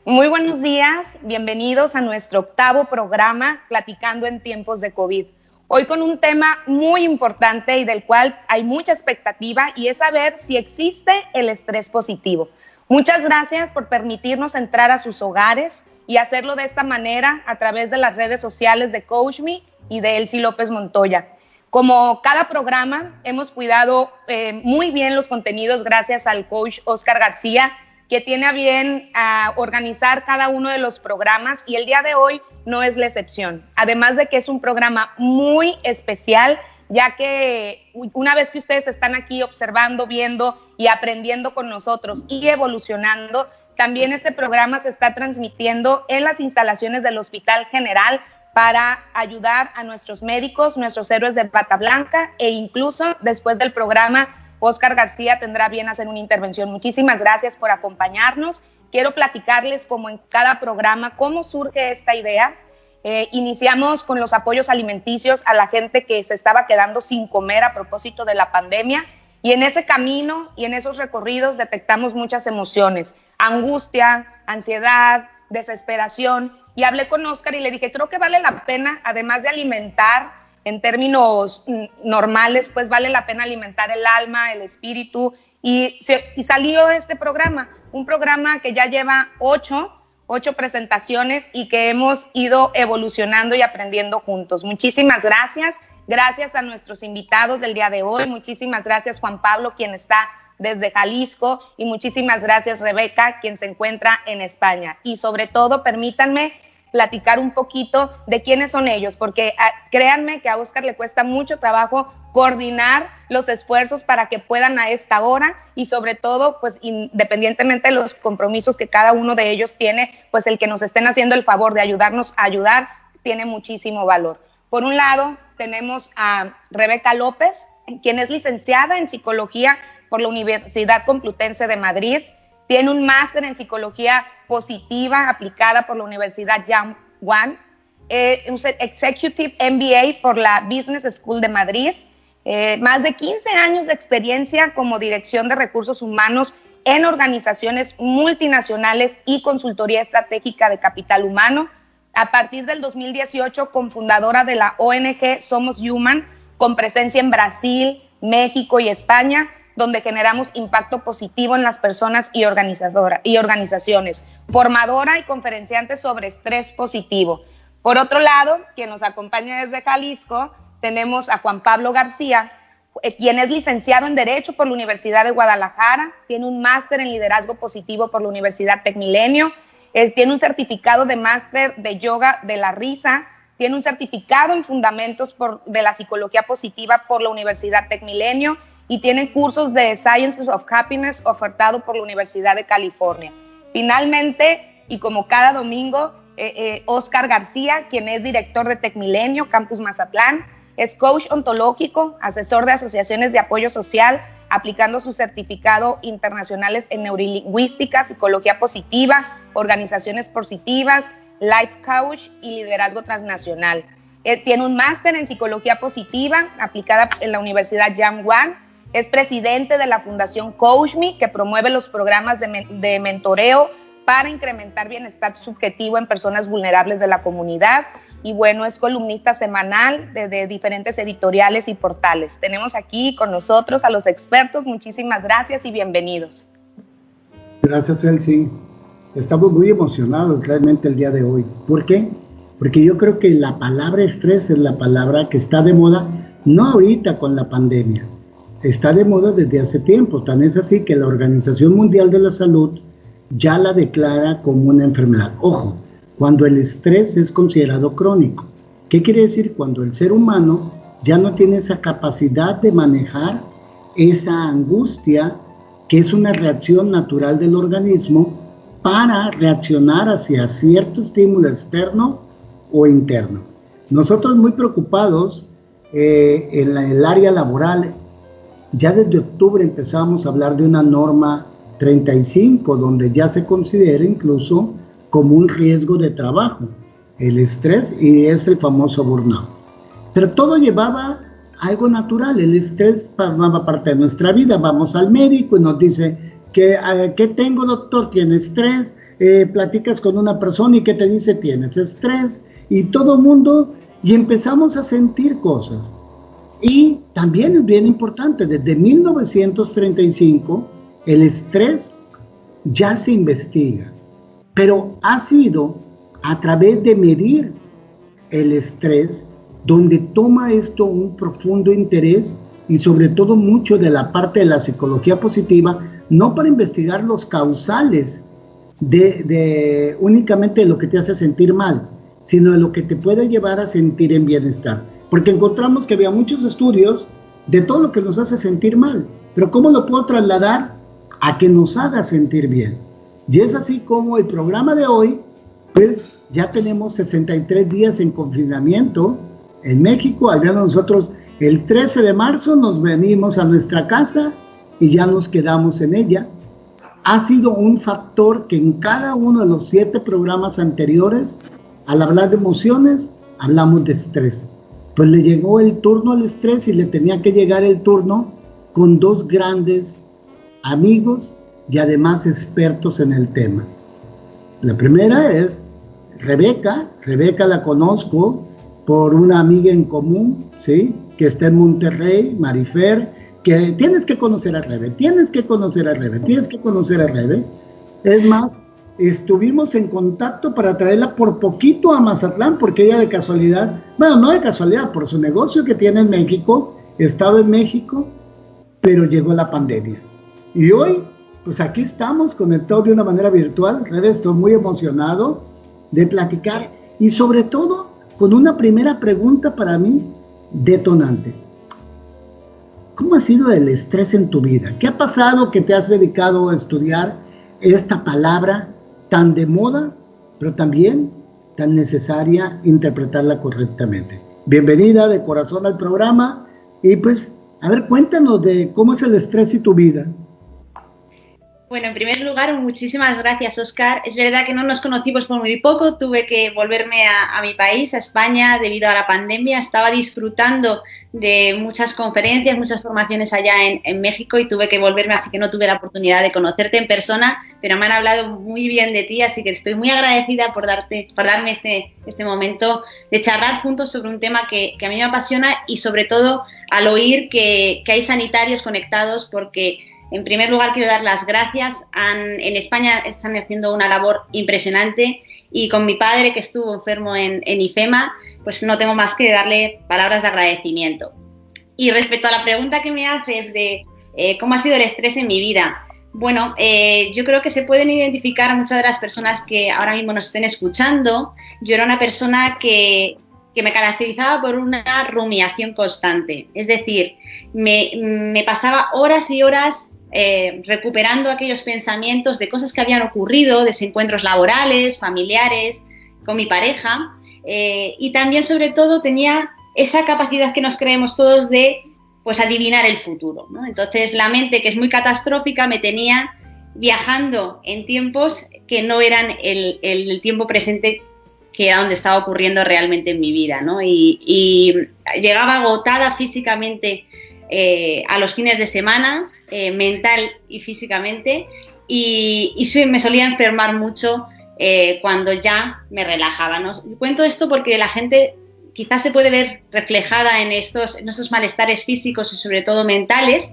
Muy buenos días, bienvenidos a nuestro octavo programa Platicando en tiempos de COVID. Hoy con un tema muy importante y del cual hay mucha expectativa y es saber si existe el estrés positivo. Muchas gracias por permitirnos entrar a sus hogares y hacerlo de esta manera a través de las redes sociales de CoachMe y de Elsie López Montoya. Como cada programa, hemos cuidado muy bien los contenidos gracias al coach Oscar García, que tiene a bien organizar cada uno de los programas y el día de hoy no es la excepción. Además de que es un programa muy especial, ya que una vez que ustedes están aquí observando, viendo y aprendiendo con nosotros y evolucionando, también este programa se está transmitiendo en las instalaciones del Hospital General para ayudar a nuestros médicos, nuestros héroes de bata blanca, e incluso después del programa Oscar García tendrá bien hacer una intervención. Muchísimas gracias por acompañarnos. Quiero platicarles, como en cada programa, cómo surge esta idea. Iniciamos con los apoyos alimenticios a la gente que se estaba quedando sin comer a propósito de la pandemia, y en ese camino y en esos recorridos detectamos muchas emociones: angustia, ansiedad, desesperación, y hablé con Oscar y le dije, creo que vale la pena, además de alimentar en términos normales, pues vale la pena alimentar el alma, el espíritu, y salió este programa, un programa que ya lleva ocho presentaciones y que hemos ido evolucionando y aprendiendo juntos. Muchísimas gracias, gracias a nuestros invitados del día de hoy, muchísimas gracias Juan Pablo, quien está desde Jalisco, y muchísimas gracias Rebeca, quien se encuentra en España. Y sobre todo, permítanme platicar un poquito de quiénes son ellos, porque créanme que a Oscar le cuesta mucho trabajo coordinar los esfuerzos para que puedan a esta hora, y sobre todo, pues independientemente de los compromisos que cada uno de ellos tiene, pues el que nos estén haciendo el favor de ayudarnos a ayudar tiene muchísimo valor. Por un lado, tenemos a Rebeca López, quien es licenciada en Psicología por la Universidad Complutense de Madrid. Tiene un máster en Psicología Positiva aplicada por la Universidad Yang One, un Executive MBA por la Business School de Madrid, más de 15 años de experiencia como dirección de recursos humanos en organizaciones multinacionales y consultoría estratégica de capital humano. A partir del 2018, cofundadora de la ONG Somos Human, con presencia en Brasil, México y España, donde generamos impacto positivo en las personas y organizaciones, formadora y conferenciante sobre estrés positivo. Por otro lado, quien nos acompaña desde Jalisco, tenemos a Juan Pablo García, quien es licenciado en Derecho por la Universidad de Guadalajara, tiene un máster en Liderazgo Positivo por la Universidad TecMilenio, tiene un certificado de máster de Yoga de la Risa, tiene un certificado en Fundamentos de la Psicología Positiva por la Universidad TecMilenio, y tienen cursos de Sciences of Happiness ofertado por la Universidad de California. Finalmente, y como cada domingo, Oscar García, quien es director de TecMilenio, Campus Mazatlán, es coach ontológico, asesor de asociaciones de apoyo social, aplicando su certificado internacionales en neurolingüística, psicología positiva, organizaciones positivas, life coach y liderazgo transnacional. Tiene un máster en psicología positiva aplicada en la Universidad Yang One. Es presidente de la Fundación CoachMe, que promueve los programas de mentoreo para incrementar bienestar subjetivo en personas vulnerables de la comunidad. Y bueno, es columnista semanal de diferentes editoriales y portales. Tenemos aquí con nosotros a los expertos. Muchísimas gracias y bienvenidos. Gracias, Elsie. Estamos muy emocionados realmente el día de hoy. ¿Por qué? Porque yo creo que la palabra estrés es la palabra que está de moda, no ahorita con la pandemia. Está de moda desde hace tiempo, tan es así que la Organización Mundial de la Salud ya la declara como una enfermedad. Ojo, cuando el estrés es considerado crónico. ¿Qué quiere decir? Cuando el ser humano ya no tiene esa capacidad de manejar esa angustia, que es una reacción natural del organismo para reaccionar hacia cierto estímulo externo o interno. Nosotros muy preocupados en el área laboral. Ya desde octubre empezamos a hablar de una norma 35, donde ya se considera incluso como un riesgo de trabajo, el estrés, y es el famoso burnout. Pero todo llevaba algo natural, el estrés formaba parte de nuestra vida. Vamos al médico y nos dice, ¿qué tengo, doctor? ¿Tiene estrés? platicas con una persona y ¿qué te dice? Tienes estrés, y todo mundo, y empezamos a sentir cosas. Y también es bien importante, desde 1935 el estrés ya se investiga, pero ha sido a través de medir el estrés donde toma esto un profundo interés, y sobre todo mucho de la parte de la psicología positiva, no para investigar los causales de únicamente lo que te hace sentir mal, sino de lo que te puede llevar a sentir en bienestar. Porque encontramos que había muchos estudios de todo lo que nos hace sentir mal, pero ¿cómo lo puedo trasladar a que nos haga sentir bien? Y es así como el programa de hoy, pues ya tenemos 63 días en confinamiento en México. Al menos nosotros el 13 de marzo nos venimos a nuestra casa y ya nos quedamos en ella. Ha sido un factor que en cada uno de los 7 programas anteriores, al hablar de emociones, hablamos de estrés. Pues le llegó el turno al estrés y le tenía que llegar el turno con 2 grandes amigos y además expertos en el tema. La primera es Rebeca. Rebeca la conozco por una amiga en común, ¿sí?, que está en Monterrey, Marifer, que tienes que conocer a Rebe, tienes que conocer a Rebe. Es más, estuvimos en contacto para traerla por poquito a Mazatlán, porque ella de casualidad, bueno, no de casualidad, por su negocio que tiene en México, estaba en México, pero llegó la pandemia. Y hoy, pues aquí estamos conectados de una manera virtual. Rebe, estoy muy emocionado de platicar, y sobre todo con una primera pregunta para mí detonante. ¿Cómo ha sido el estrés en tu vida? ¿Qué ha pasado que te has dedicado a estudiar esta palabra tan de moda, pero también tan necesaria interpretarla correctamente? Bienvenida de corazón al programa, y pues, a ver, cuéntanos de cómo es el estrés y tu vida. Bueno, en primer lugar, muchísimas gracias, Óscar. Es verdad que no nos conocimos por muy poco, tuve que volverme a mi país, a España, debido a la pandemia. Estaba disfrutando de muchas conferencias, muchas formaciones allá en México, y tuve que volverme, así que no tuve la oportunidad de conocerte en persona, pero me han hablado muy bien de ti, así que estoy muy agradecida por darme este momento de charlar juntos sobre un tema que a mí me apasiona, y sobre todo al oír que hay sanitarios conectados, porque en primer lugar quiero dar las gracias. En España están haciendo una labor impresionante, y con mi padre, que estuvo enfermo en IFEMA, pues no tengo más que darle palabras de agradecimiento. Y respecto a la pregunta que me haces de cómo ha sido el estrés en mi vida, bueno, yo creo que se pueden identificar muchas de las personas que ahora mismo nos estén escuchando. Yo era una persona que me caracterizaba por una rumiación constante, es decir, me pasaba horas y horas recuperando aquellos pensamientos de cosas que habían ocurrido, desencuentros laborales, familiares, con mi pareja, y también, sobre todo, tenía esa capacidad que nos creemos todos de, pues, adivinar el futuro, ¿no? Entonces, la mente, que es muy catastrófica, me tenía viajando en tiempos que no eran el tiempo presente, que era donde estaba ocurriendo realmente en mi vida, ¿no? Y llegaba agotada físicamente a los fines de semana, mental y físicamente, y me solía enfermar mucho cuando ya me relajaba, ¿no? Cuento esto porque la gente quizás se puede ver reflejada en estos malestares físicos y sobre todo mentales,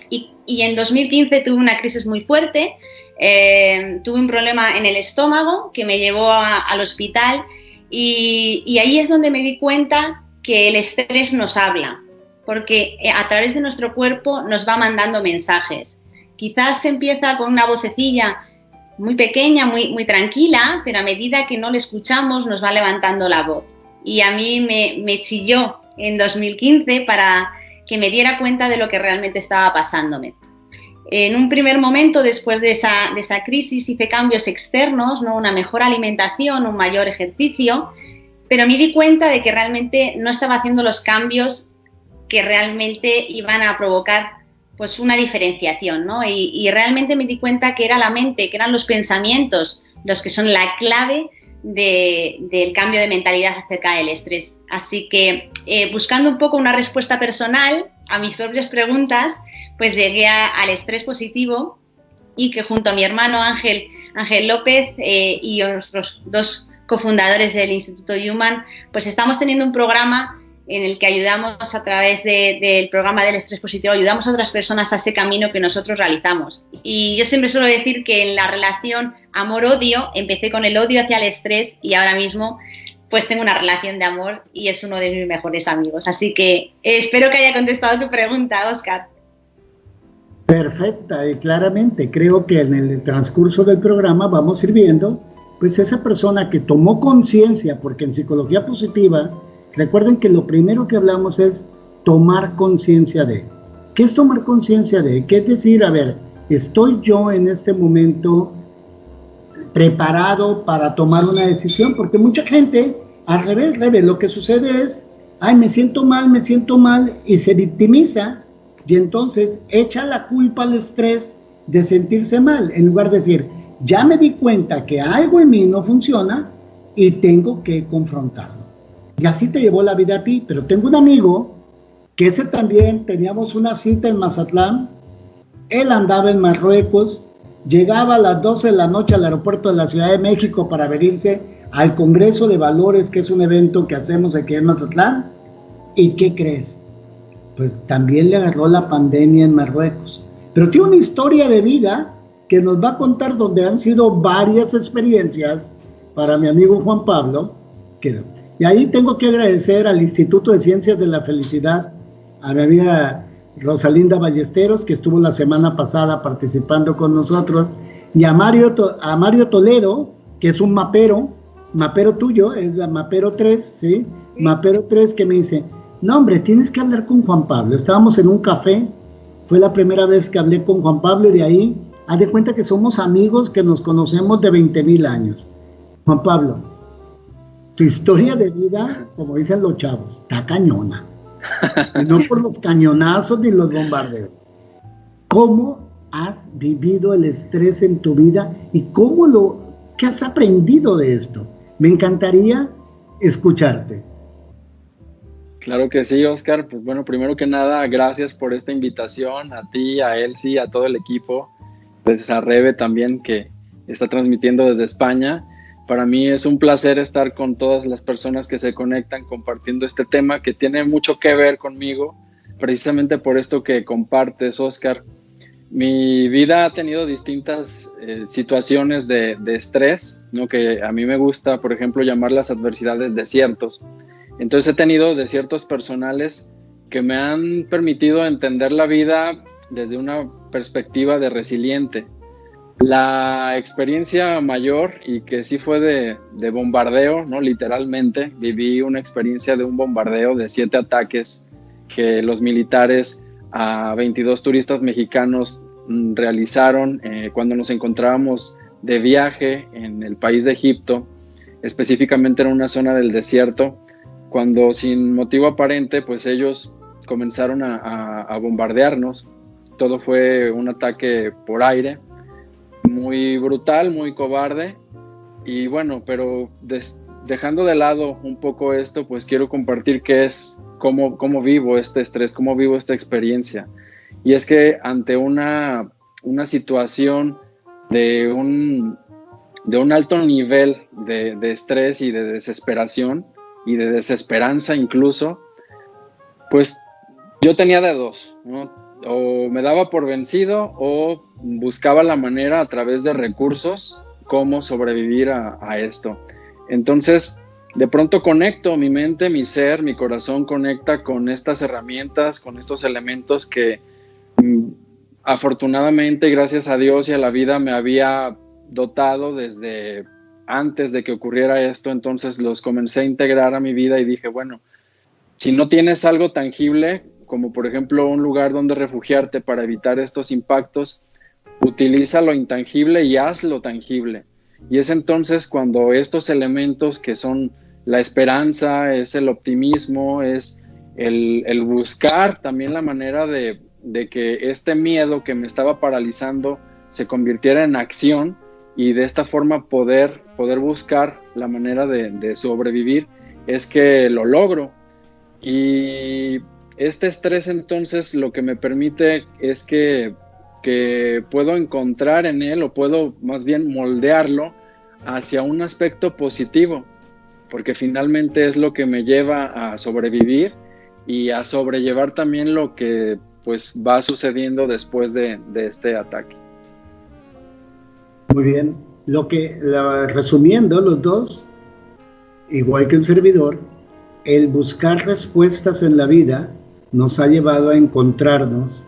y en 2015 tuve una crisis muy fuerte, tuve un problema en el estómago que me llevó al hospital, y ahí es donde me di cuenta que el estrés nos habla, porque a través de nuestro cuerpo nos va mandando mensajes. Quizás se empieza con una vocecilla muy pequeña, muy tranquila, pero a medida que no le escuchamos nos va levantando la voz. Y a mí me chilló en 2015 para que me diera cuenta de lo que realmente estaba pasándome. En un primer momento, después de esa crisis, hice cambios externos, ¿no? Una mejor alimentación, un mayor ejercicio, pero me di cuenta de que realmente no estaba haciendo los cambios que realmente iban a provocar, pues, una diferenciación, ¿no? Y realmente me di cuenta que era la mente, que eran los pensamientos los que son la clave del cambio de mentalidad acerca del estrés. Así que, buscando un poco una respuesta personal a mis propias preguntas, pues llegué al estrés positivo, y que junto a mi hermano Ángel López y nuestros 2 cofundadores del Instituto Human, pues estamos teniendo un programa en el que ayudamos a través del programa del estrés positivo, ayudamos a otras personas a ese camino que nosotros realizamos. Y yo siempre suelo decir que en la relación amor-odio, empecé con el odio hacia el estrés y ahora mismo pues tengo una relación de amor y es uno de mis mejores amigos. Así que espero que haya contestado tu pregunta, Óscar. Perfecta y claramente. Creo que en el transcurso del programa vamos a ir viendo pues esa persona que tomó conciencia, porque en psicología positiva, recuerden que lo primero que hablamos es tomar conciencia de. ¿Qué es tomar conciencia de? ¿Qué es decir? A ver, ¿estoy yo en este momento preparado para tomar una decisión? Porque mucha gente, al revés, lo que sucede es, ay, me siento mal, y se victimiza, y entonces echa la culpa al estrés de sentirse mal, en lugar de decir, ya me di cuenta que algo en mí no funciona y tengo que confrontarlo. Y así te llevó la vida a ti. Pero tengo un amigo que ese también, teníamos una cita en Mazatlán, él andaba en Marruecos, llegaba a las 12 de la noche al aeropuerto de la Ciudad de México para venirse al Congreso de Valores, que es un evento que hacemos aquí en Mazatlán. ¿Y qué crees? Pues también le agarró la pandemia en Marruecos. Pero tiene una historia de vida que nos va a contar, donde han sido varias experiencias para mi amigo Juan Pablo. Y ahí tengo que agradecer al Instituto de Ciencias de la Felicidad, a mi amiga Rosalinda Ballesteros, que estuvo la semana pasada participando con nosotros, y a Mario Toledo, que es un mapero tuyo, es la Mapero 3, ¿sí? Mapero 3, que me dice, no hombre, tienes que hablar con Juan Pablo. Estábamos en un café, fue la primera vez que hablé con Juan Pablo, y de ahí, haz de cuenta que somos amigos que nos conocemos de 20,000 años. Juan Pablo, tu historia de vida, como dicen los chavos, está cañona. Y no por los cañonazos ni los bombardeos. ¿Cómo has vivido el estrés en tu vida y qué has aprendido de esto? Me encantaría escucharte. Claro que sí, Óscar. Pues bueno, primero que nada, gracias por esta invitación, a ti, a Elsie, a todo el equipo, pues a Rebe también, que está transmitiendo desde España. Para mí es un placer estar con todas las personas que se conectan compartiendo este tema que tiene mucho que ver conmigo, precisamente por esto que compartes, Óscar. Mi vida ha tenido distintas situaciones de estrés, ¿no? Que a mí me gusta, por ejemplo, llamar las adversidades desiertos. Entonces he tenido desiertos personales que me han permitido entender la vida desde una perspectiva de resiliente. La experiencia mayor, y que sí fue de bombardeo, ¿no? Literalmente, viví una experiencia de un bombardeo de 7 ataques que los militares a 22 turistas mexicanos realizaron cuando nos encontrábamos de viaje en el país de Egipto, específicamente en una zona del desierto, cuando sin motivo aparente, pues ellos comenzaron a bombardearnos. Todo fue un ataque por aire, muy brutal, muy cobarde. Y bueno, pero dejando de lado un poco esto, pues quiero compartir cómo vivo este estrés, cómo vivo esta experiencia. Y es que ante una situación de un alto nivel de estrés y de desesperación y de desesperanza incluso, pues yo tenía de dos, ¿no? O me daba por vencido o buscaba la manera a través de recursos cómo sobrevivir a esto. Entonces, de pronto conecto mi mente, mi ser, mi corazón conecta con estas herramientas, con estos elementos que afortunadamente, gracias a Dios y a la vida, me había dotado desde antes de que ocurriera esto. Entonces los comencé a integrar a mi vida y dije, bueno, si no tienes algo tangible, como por ejemplo un lugar donde refugiarte para evitar estos impactos, utiliza lo intangible y hazlo tangible. Y es entonces cuando estos elementos que son la esperanza, es el optimismo, es el buscar también la manera de que este miedo que me estaba paralizando se convirtiera en acción, y de esta forma poder buscar la manera de sobrevivir, es que lo logro. Y este estrés entonces lo que me permite es que que puedo encontrar en él, o puedo más bien moldearlo hacia un aspecto positivo, porque finalmente es lo que me lleva a sobrevivir y a sobrellevar también lo que pues va sucediendo después de este ataque. Muy bien. Resumiendo los dos, igual que un servidor, el buscar respuestas en la vida nos ha llevado a encontrarnos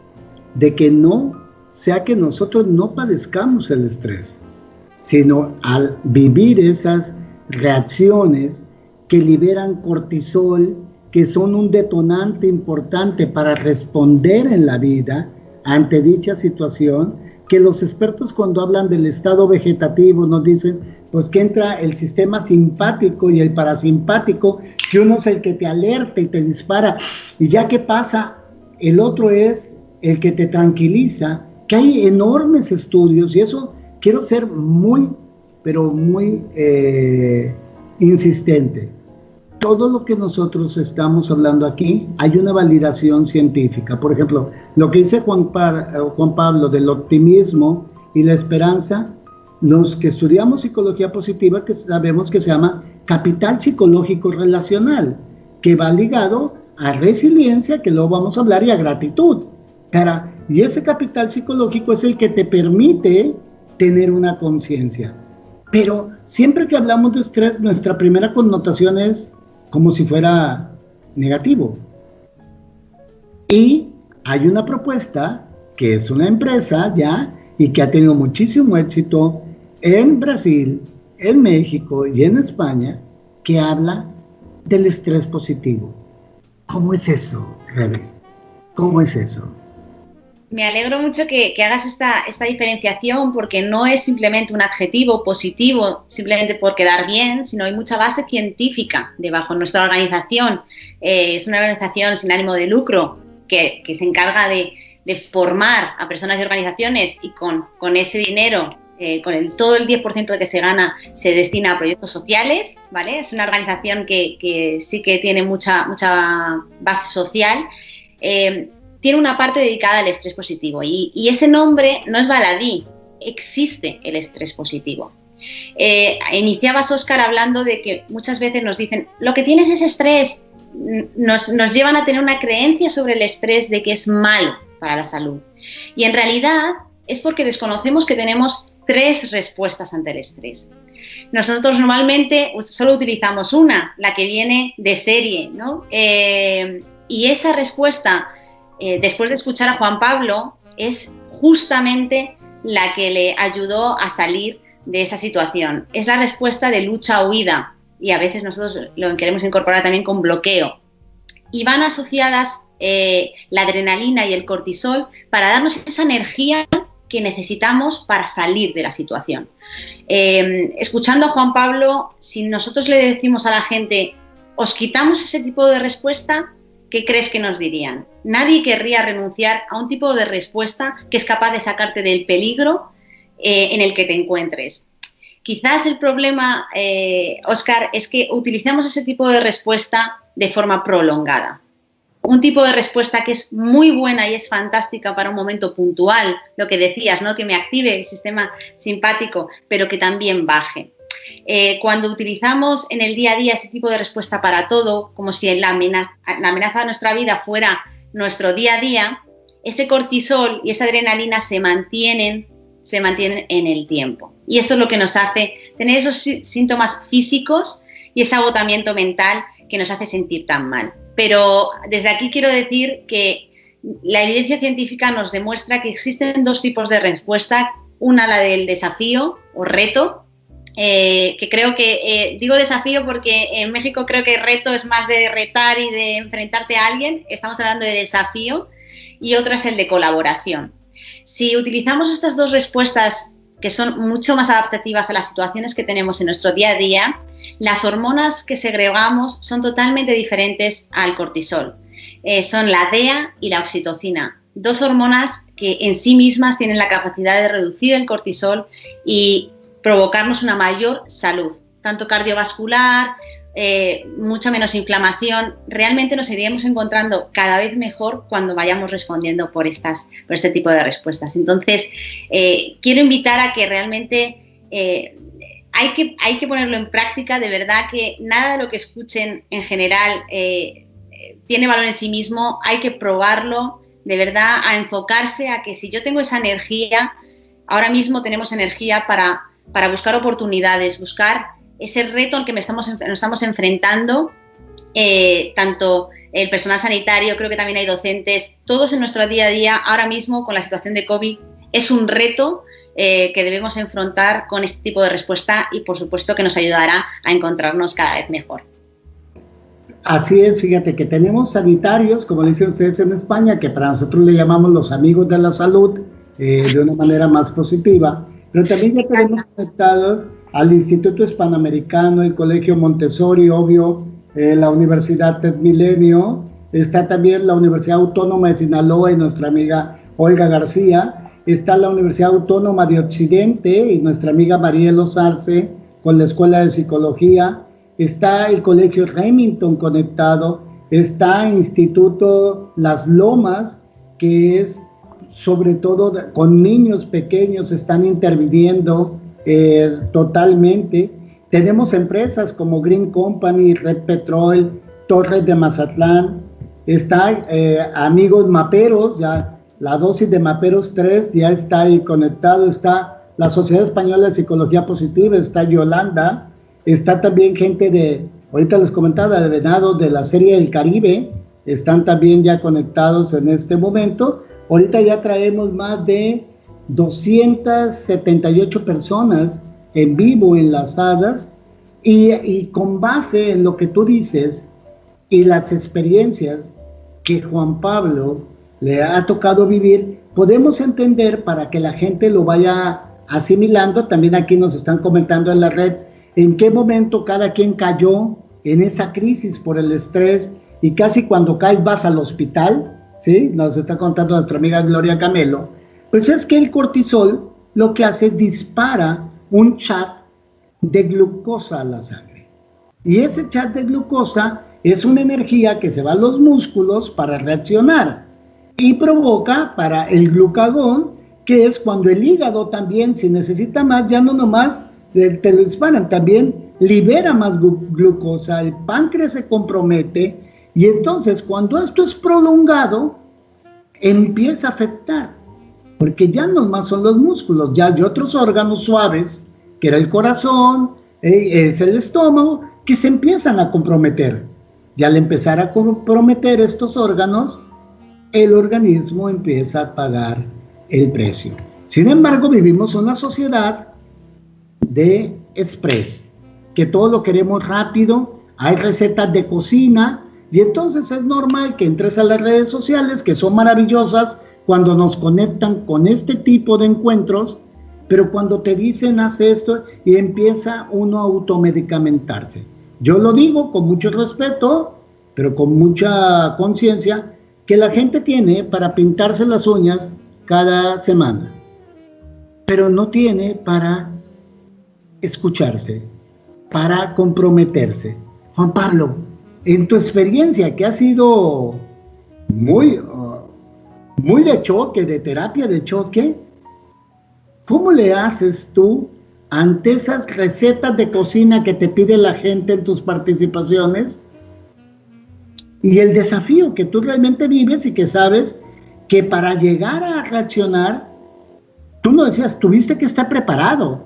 de que no sea que nosotros no padezcamos el estrés, sino al vivir esas reacciones que liberan cortisol, que son un detonante importante para responder en la vida ante dicha situación, que los expertos cuando hablan del estado vegetativo nos dicen pues que entra el sistema simpático y el parasimpático, que uno es el que te alerta y te dispara, y ya que pasa, el otro es el que te tranquiliza, que hay enormes estudios, y eso quiero ser muy, pero muy insistente. Todo lo que nosotros estamos hablando aquí, hay una validación científica. Por ejemplo, lo que dice Juan Pablo del optimismo y la esperanza, los que estudiamos psicología positiva, que sabemos que se llama capital psicológico relacional, que va ligado a resiliencia, que luego vamos a hablar, y a gratitud. Y ese capital psicológico es el que te permite tener una conciencia. Pero siempre que hablamos de estrés, nuestra primera connotación es como si fuera negativo. Y hay una propuesta que es una empresa ya y que ha tenido muchísimo éxito en Brasil, en México y en España, que habla del estrés positivo. ¿Cómo es eso, Rebe? ¿Cómo es eso? Me alegro mucho que hagas esta diferenciación, porque no es simplemente un adjetivo positivo simplemente por quedar bien, sino hay mucha base científica debajo. Nuestra organización es una organización sin ánimo de lucro que se encarga de formar a personas y organizaciones, y con ese dinero, todo el 10% que se gana se destina a proyectos sociales, ¿vale? Es una organización que sí que tiene mucha base social. Tiene una parte dedicada al estrés positivo, y ese nombre no es baladí, existe el estrés positivo. Iniciabas, Óscar, hablando de que muchas veces nos dicen, lo que tienes es estrés, nos llevan a tener una creencia sobre el estrés de que es malo para la salud. Y en realidad es porque desconocemos que tenemos 3 respuestas ante el estrés. Nosotros normalmente solo utilizamos una, la que viene de serie, ¿no? Y esa respuesta, después de escuchar a Juan Pablo, es justamente la que le ayudó a salir de esa situación. Es la respuesta de lucha-huida, y a veces nosotros lo queremos incorporar también con bloqueo. Y van asociadas la adrenalina y el cortisol para darnos esa energía que necesitamos para salir de la situación. Escuchando a Juan Pablo, si nosotros le decimos a la gente, os quitamos ese tipo de respuesta, ¿qué crees que nos dirían? Nadie querría renunciar a un tipo de respuesta que es capaz de sacarte del peligro en el que te encuentres. Quizás el problema, Óscar, es que utilizamos ese tipo de respuesta de forma prolongada. Un tipo de respuesta que es muy buena y es fantástica para un momento puntual, lo que decías, ¿no? Que me active el sistema simpático, pero que también baje. Cuando utilizamos en el día a día ese tipo de respuesta para todo, como si la amenaza de nuestra vida fuera nuestro día a día, ese cortisol y esa adrenalina se mantienen en el tiempo. Y esto es lo que nos hace tener esos síntomas físicos y ese agotamiento mental que nos hace sentir tan mal. Pero desde aquí quiero decir que la evidencia científica nos demuestra que existen 2 tipos de respuesta. Una, la del desafío o reto, que creo que, digo desafío porque en México creo que reto es más de retar y de enfrentarte a alguien, estamos hablando de desafío, y otra es el de colaboración. Si utilizamos estas 2 respuestas, que son mucho más adaptativas a las situaciones que tenemos en nuestro día a día, las hormonas que segregamos son totalmente diferentes al cortisol. Son la DEA y la oxitocina, 2 hormonas que en sí mismas tienen la capacidad de reducir el cortisol y provocarnos una mayor salud, tanto cardiovascular mucha menos inflamación, realmente nos iríamos encontrando cada vez mejor cuando vayamos respondiendo por este tipo de respuestas. Entonces, quiero invitar a que realmente hay que ponerlo en práctica. De verdad que nada de lo que escuchen en general tiene valor en sí mismo. Hay que probarlo, de verdad, a enfocarse a que si yo tengo esa energía, ahora mismo tenemos energía para buscar oportunidades, buscar ese reto al que nos estamos enfrentando, tanto el personal sanitario, creo que también hay docentes, todos en nuestro día a día, ahora mismo con la situación de COVID, es un reto que debemos enfrentar con este tipo de respuesta y por supuesto que nos ayudará a encontrarnos cada vez mejor. Así es, fíjate que tenemos sanitarios, como dicen ustedes en España, que para nosotros le llamamos los amigos de la salud, de una manera más positiva, pero también ya tenemos conectados al Instituto Hispanoamericano, el Colegio Montessori, obvio, la Universidad Ted Milenio, está también la Universidad Autónoma de Sinaloa y nuestra amiga Olga García, está la Universidad Autónoma de Occidente y nuestra amiga Mariela Arce con la Escuela de Psicología, está el Colegio Remington conectado, está Instituto Las Lomas, que es sobre todo con niños pequeños, están interviniendo totalmente. Tenemos empresas como Green Company, Red Petrol, Torres de Mazatlán, está Amigos Maperos, ya la dosis de Maperos 3 ya está ahí conectado, está la Sociedad Española de Psicología Positiva, está Yolanda, está también gente de, ahorita les comentaba, de Venado, de la Serie del Caribe, están también ya conectados en este momento. Ahorita ya traemos más de 278 personas en vivo enlazadas y con base en lo que tú dices y las experiencias que Juan Pablo le ha tocado vivir, podemos entender para que la gente lo vaya asimilando. También aquí nos están comentando en la red en qué momento cada quien cayó en esa crisis por el estrés y casi cuando caes vas al hospital, ¿sí? Nos está contando nuestra amiga Gloria Camelo. Pues es que el cortisol lo que hace es dispara un chat de glucosa a la sangre. Y ese chat de glucosa es una energía que se va a los músculos para reaccionar y provoca para el glucagón, que es cuando el hígado también, si necesita más, ya no nomás te lo disparan, también libera más glucosa, el páncreas se compromete y entonces cuando esto es prolongado, empieza a afectar, porque ya no más son los músculos, ya hay otros órganos suaves, que era el corazón, es el estómago, que se empiezan a comprometer. Y al empezar a comprometer estos órganos, el organismo empieza a pagar el precio. Sin embargo, vivimos una sociedad de express, que todo lo queremos rápido, hay recetas de cocina, y entonces es normal que entres a las redes sociales, que son maravillosas cuando nos conectan con este tipo de encuentros, pero cuando te dicen haz esto y empieza uno a automedicamentarse. Yo lo digo con mucho respeto, pero con mucha conciencia, que la gente tiene para pintarse las uñas cada semana, pero no tiene para escucharse, para comprometerse. Juan Pablo, en tu experiencia, que ha sido muy de choque, de terapia de choque, ¿cómo le haces tú ante esas recetas de cocina que te pide la gente en tus participaciones? Y el desafío que tú realmente vives y que sabes que para llegar a reaccionar, tú no decías, tuviste que estar preparado,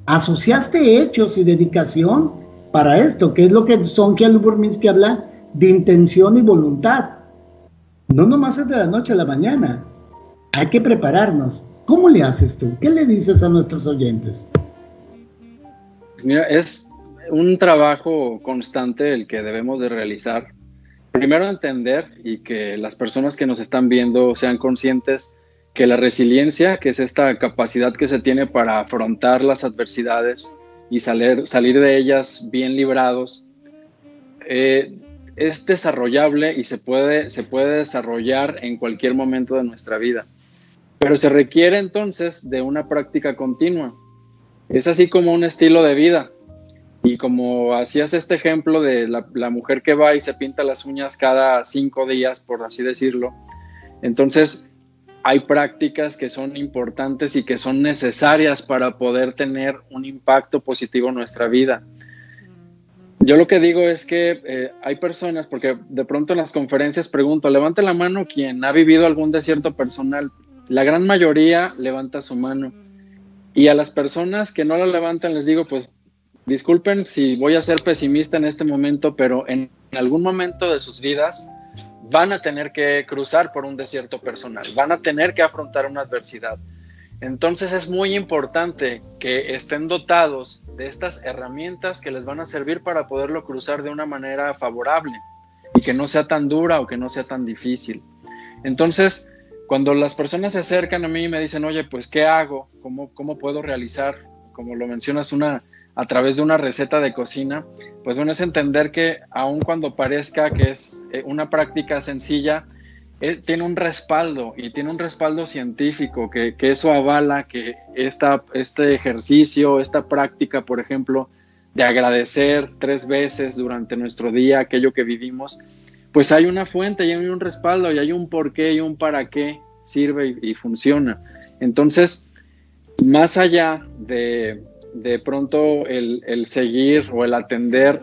asociaste hechos y dedicación para esto, que es lo que Sonja Lyubomirsky habla de intención y voluntad. No nomás es de la noche a la mañana, hay que prepararnos. ¿Cómo le haces tú? ¿Qué le dices a nuestros oyentes? Pues mira, es un trabajo constante el que debemos de realizar. Primero entender y que las personas que nos están viendo sean conscientes que la resiliencia, que es esta capacidad que se tiene para afrontar las adversidades y salir de ellas bien librados, es desarrollable y se puede desarrollar en cualquier momento de nuestra vida. Pero se requiere entonces de una práctica continua. Es así como un estilo de vida. Y como hacías este ejemplo de la mujer que va y se pinta las uñas cada 5 días, por así decirlo, entonces hay prácticas que son importantes y que son necesarias para poder tener un impacto positivo en nuestra vida. Yo lo que digo es que hay personas, porque de pronto en las conferencias pregunto, levante la mano quien ha vivido algún desierto personal. La gran mayoría levanta su mano. Y a las personas que no la levantan les digo, pues disculpen si voy a ser pesimista en este momento, pero en algún momento de sus vidas van a tener que cruzar por un desierto personal, van a tener que afrontar una adversidad. Entonces es muy importante que estén dotados de estas herramientas que les van a servir para poderlo cruzar de una manera favorable y que no sea tan dura o que no sea tan difícil. Entonces, cuando las personas se acercan a mí y me dicen, oye, pues, ¿qué hago? ¿Cómo puedo realizar? Como lo mencionas, a través de una receta de cocina, pues bueno, es entender que aun cuando parezca que es una práctica sencilla, tiene un respaldo y tiene un respaldo científico que eso avala que este ejercicio, esta práctica, por ejemplo, de agradecer 3 veces durante nuestro día aquello que vivimos, pues hay una fuente y hay un respaldo y hay un porqué y un para qué sirve y funciona. Entonces, más allá de pronto el seguir o el atender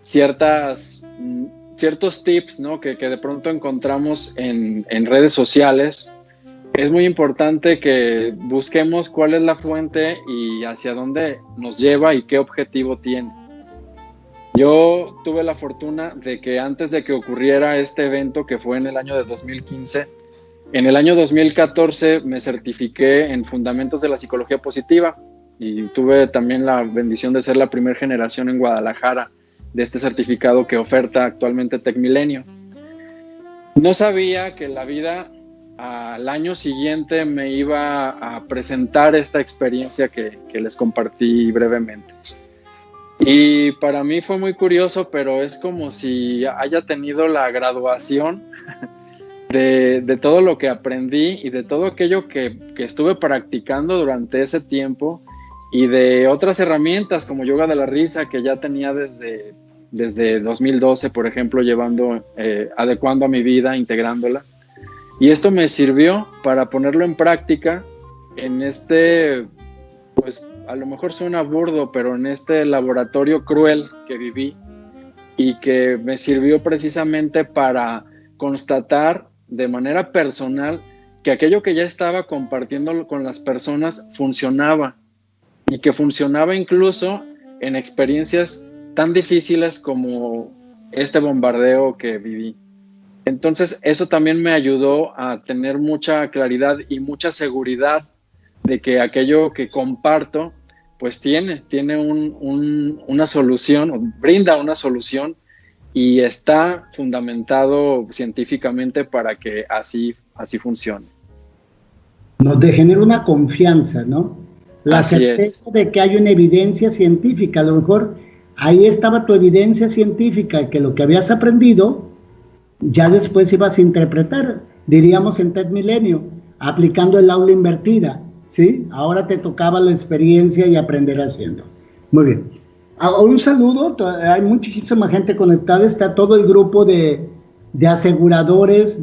ciertos tips, ¿no? que de pronto encontramos en redes sociales, es muy importante que busquemos cuál es la fuente y hacia dónde nos lleva y qué objetivo tiene. Yo tuve la fortuna de que antes de que ocurriera este evento, que fue en el año de 2015, en el año 2014 me certifiqué en Fundamentos de la Psicología Positiva y tuve también la bendición de ser la primera generación en Guadalajara de este certificado que oferta actualmente TecMilenio. No sabía que la vida al año siguiente me iba a presentar esta experiencia que les compartí brevemente. Y para mí fue muy curioso, pero es como si haya tenido la graduación de todo lo que aprendí y de todo aquello que estuve practicando durante ese tiempo y de otras herramientas como yoga de la risa que ya tenía desde 2012, por ejemplo, adecuando a mi vida, integrándola. Y esto me sirvió para ponerlo en práctica en pues a lo mejor suena burdo, pero en este laboratorio cruel que viví y que me sirvió precisamente para constatar de manera personal que aquello que ya estaba compartiendo con las personas funcionaba y que funcionaba incluso en experiencias tan difíciles como este bombardeo que viví. Entonces eso también me ayudó a tener mucha claridad y mucha seguridad de que aquello que comparto pues tiene una solución, o brinda una solución y está fundamentado científicamente para que así funcione. Nos genera una confianza, ¿no? La certeza de que hay una evidencia científica. A lo mejor ahí estaba tu evidencia científica, que lo que habías aprendido ya después ibas a interpretar, diríamos en TecMilenio, aplicando el aula invertida, ¿sí? Ahora te tocaba la experiencia y aprender haciendo. Muy bien. Un saludo, hay muchísima gente conectada, está todo el grupo de aseguradores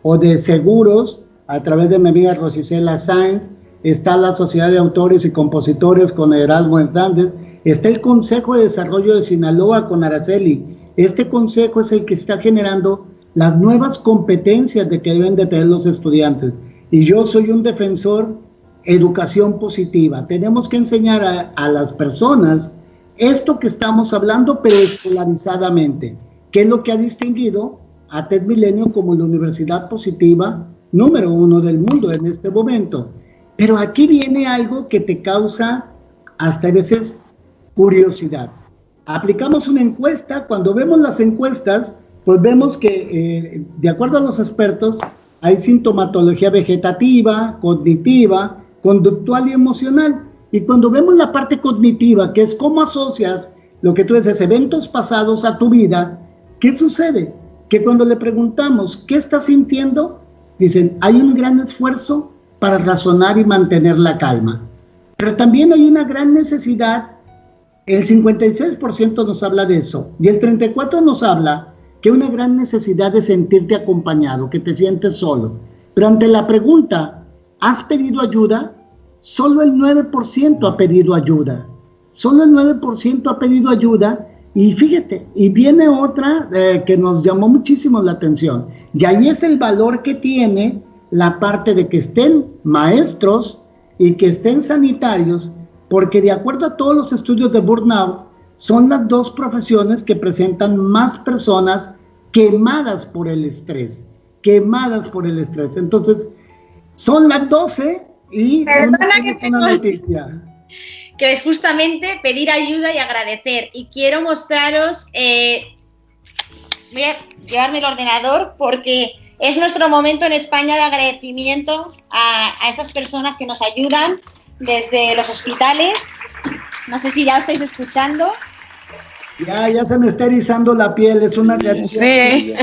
o de seguros a través de mi amiga Rosicela Sáenz, está la Sociedad de Autores y Compositores con Erasmo Hernández, está el Consejo de Desarrollo de Sinaloa con Araceli. Este consejo es el que está generando las nuevas competencias de que deben de tener los estudiantes. Y yo soy un defensor educación positiva. Tenemos que enseñar a las personas esto que estamos hablando, pero escolarizadamente, que es lo que ha distinguido a TecMilenio como la universidad positiva número 1 del mundo en este momento. Pero aquí viene algo que te causa hasta a veces curiosidad. Aplicamos una encuesta, cuando vemos las encuestas, pues vemos que de acuerdo a los expertos hay sintomatología vegetativa, cognitiva, conductual y emocional. Y cuando vemos la parte cognitiva, que es cómo asocias lo que tú dices, eventos pasados a tu vida, ¿qué sucede? Que cuando le preguntamos, ¿qué estás sintiendo? Dicen, hay un gran esfuerzo para razonar y mantener la calma. Pero también hay una gran necesidad El 56% nos habla de eso y el 34% nos habla que hay una gran necesidad de sentirte acompañado, que te sientes solo. Pero ante la pregunta, ¿has pedido ayuda? Solo el 9% ha pedido ayuda. Solo el 9% ha pedido ayuda. Y fíjate, y viene otra que nos llamó muchísimo la atención. Y ahí es el valor que tiene la parte de que estén maestros y que estén sanitarios, porque de acuerdo a todos los estudios de burnout, son las dos profesiones que presentan más personas quemadas por el estrés. Entonces, son las 12 y una noticia. Que es justamente pedir ayuda y agradecer. Y quiero mostraros, voy a llevarme el ordenador porque es nuestro momento en España de agradecimiento a esas personas que nos ayudan desde los hospitales. No sé si ya os estáis escuchando. Ya se me está erizando la piel, es una reacción. Sí.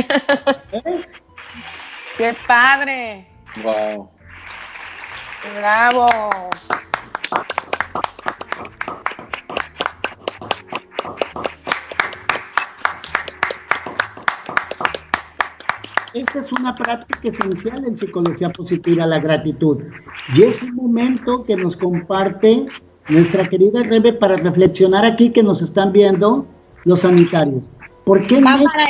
¡Qué padre! ¡Wow! ¡Bravo! Esta es una práctica esencial en psicología positiva, la gratitud. Y es un momento que nos comparte nuestra querida Rebe para reflexionar aquí que nos están viendo los sanitarios. ¿Por qué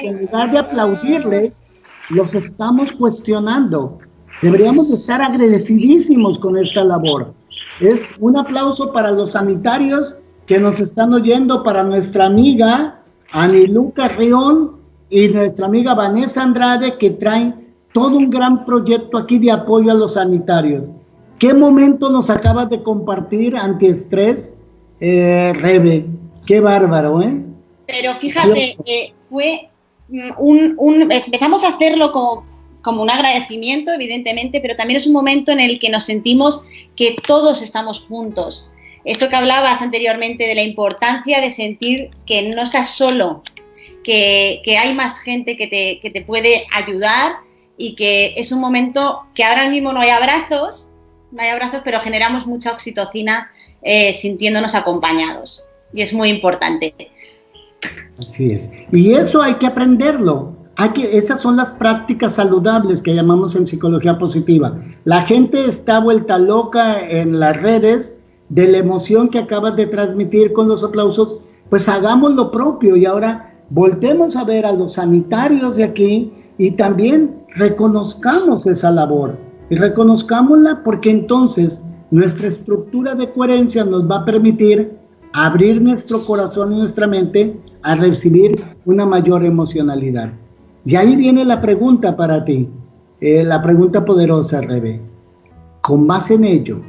en lugar de aplaudirles, los estamos cuestionando? Deberíamos estar agradecidísimos con esta labor. Es un aplauso para los sanitarios que nos están oyendo, para nuestra amiga Anilú Carrión y nuestra amiga Vanessa Andrade, que traen todo un gran proyecto aquí de apoyo a los sanitarios. ¿Qué momento nos acabas de compartir antiestrés, Rebe? Qué bárbaro, ¿eh? Pero fíjate, fue empezamos a hacerlo como un agradecimiento, evidentemente, pero también es un momento en el que nos sentimos que todos estamos juntos. Esto que hablabas anteriormente de la importancia de sentir que no estás solo, que hay más gente que te puede ayudar y que es un momento que ahora mismo no hay abrazos, pero generamos mucha oxitocina sintiéndonos acompañados y es muy importante. Así es. Y eso hay que aprenderlo. Esas son las prácticas saludables que llamamos en psicología positiva. La gente está vuelta loca en las redes de la emoción que acabas de transmitir con los aplausos. Pues hagamos lo propio y ahora voltemos a ver a los sanitarios de aquí y también reconozcamos esa labor. Y reconozcámosla porque entonces nuestra estructura de coherencia nos va a permitir abrir nuestro corazón y nuestra mente a recibir una mayor emocionalidad. Y ahí viene la pregunta para ti, la pregunta poderosa, Rebe. Con base en ello,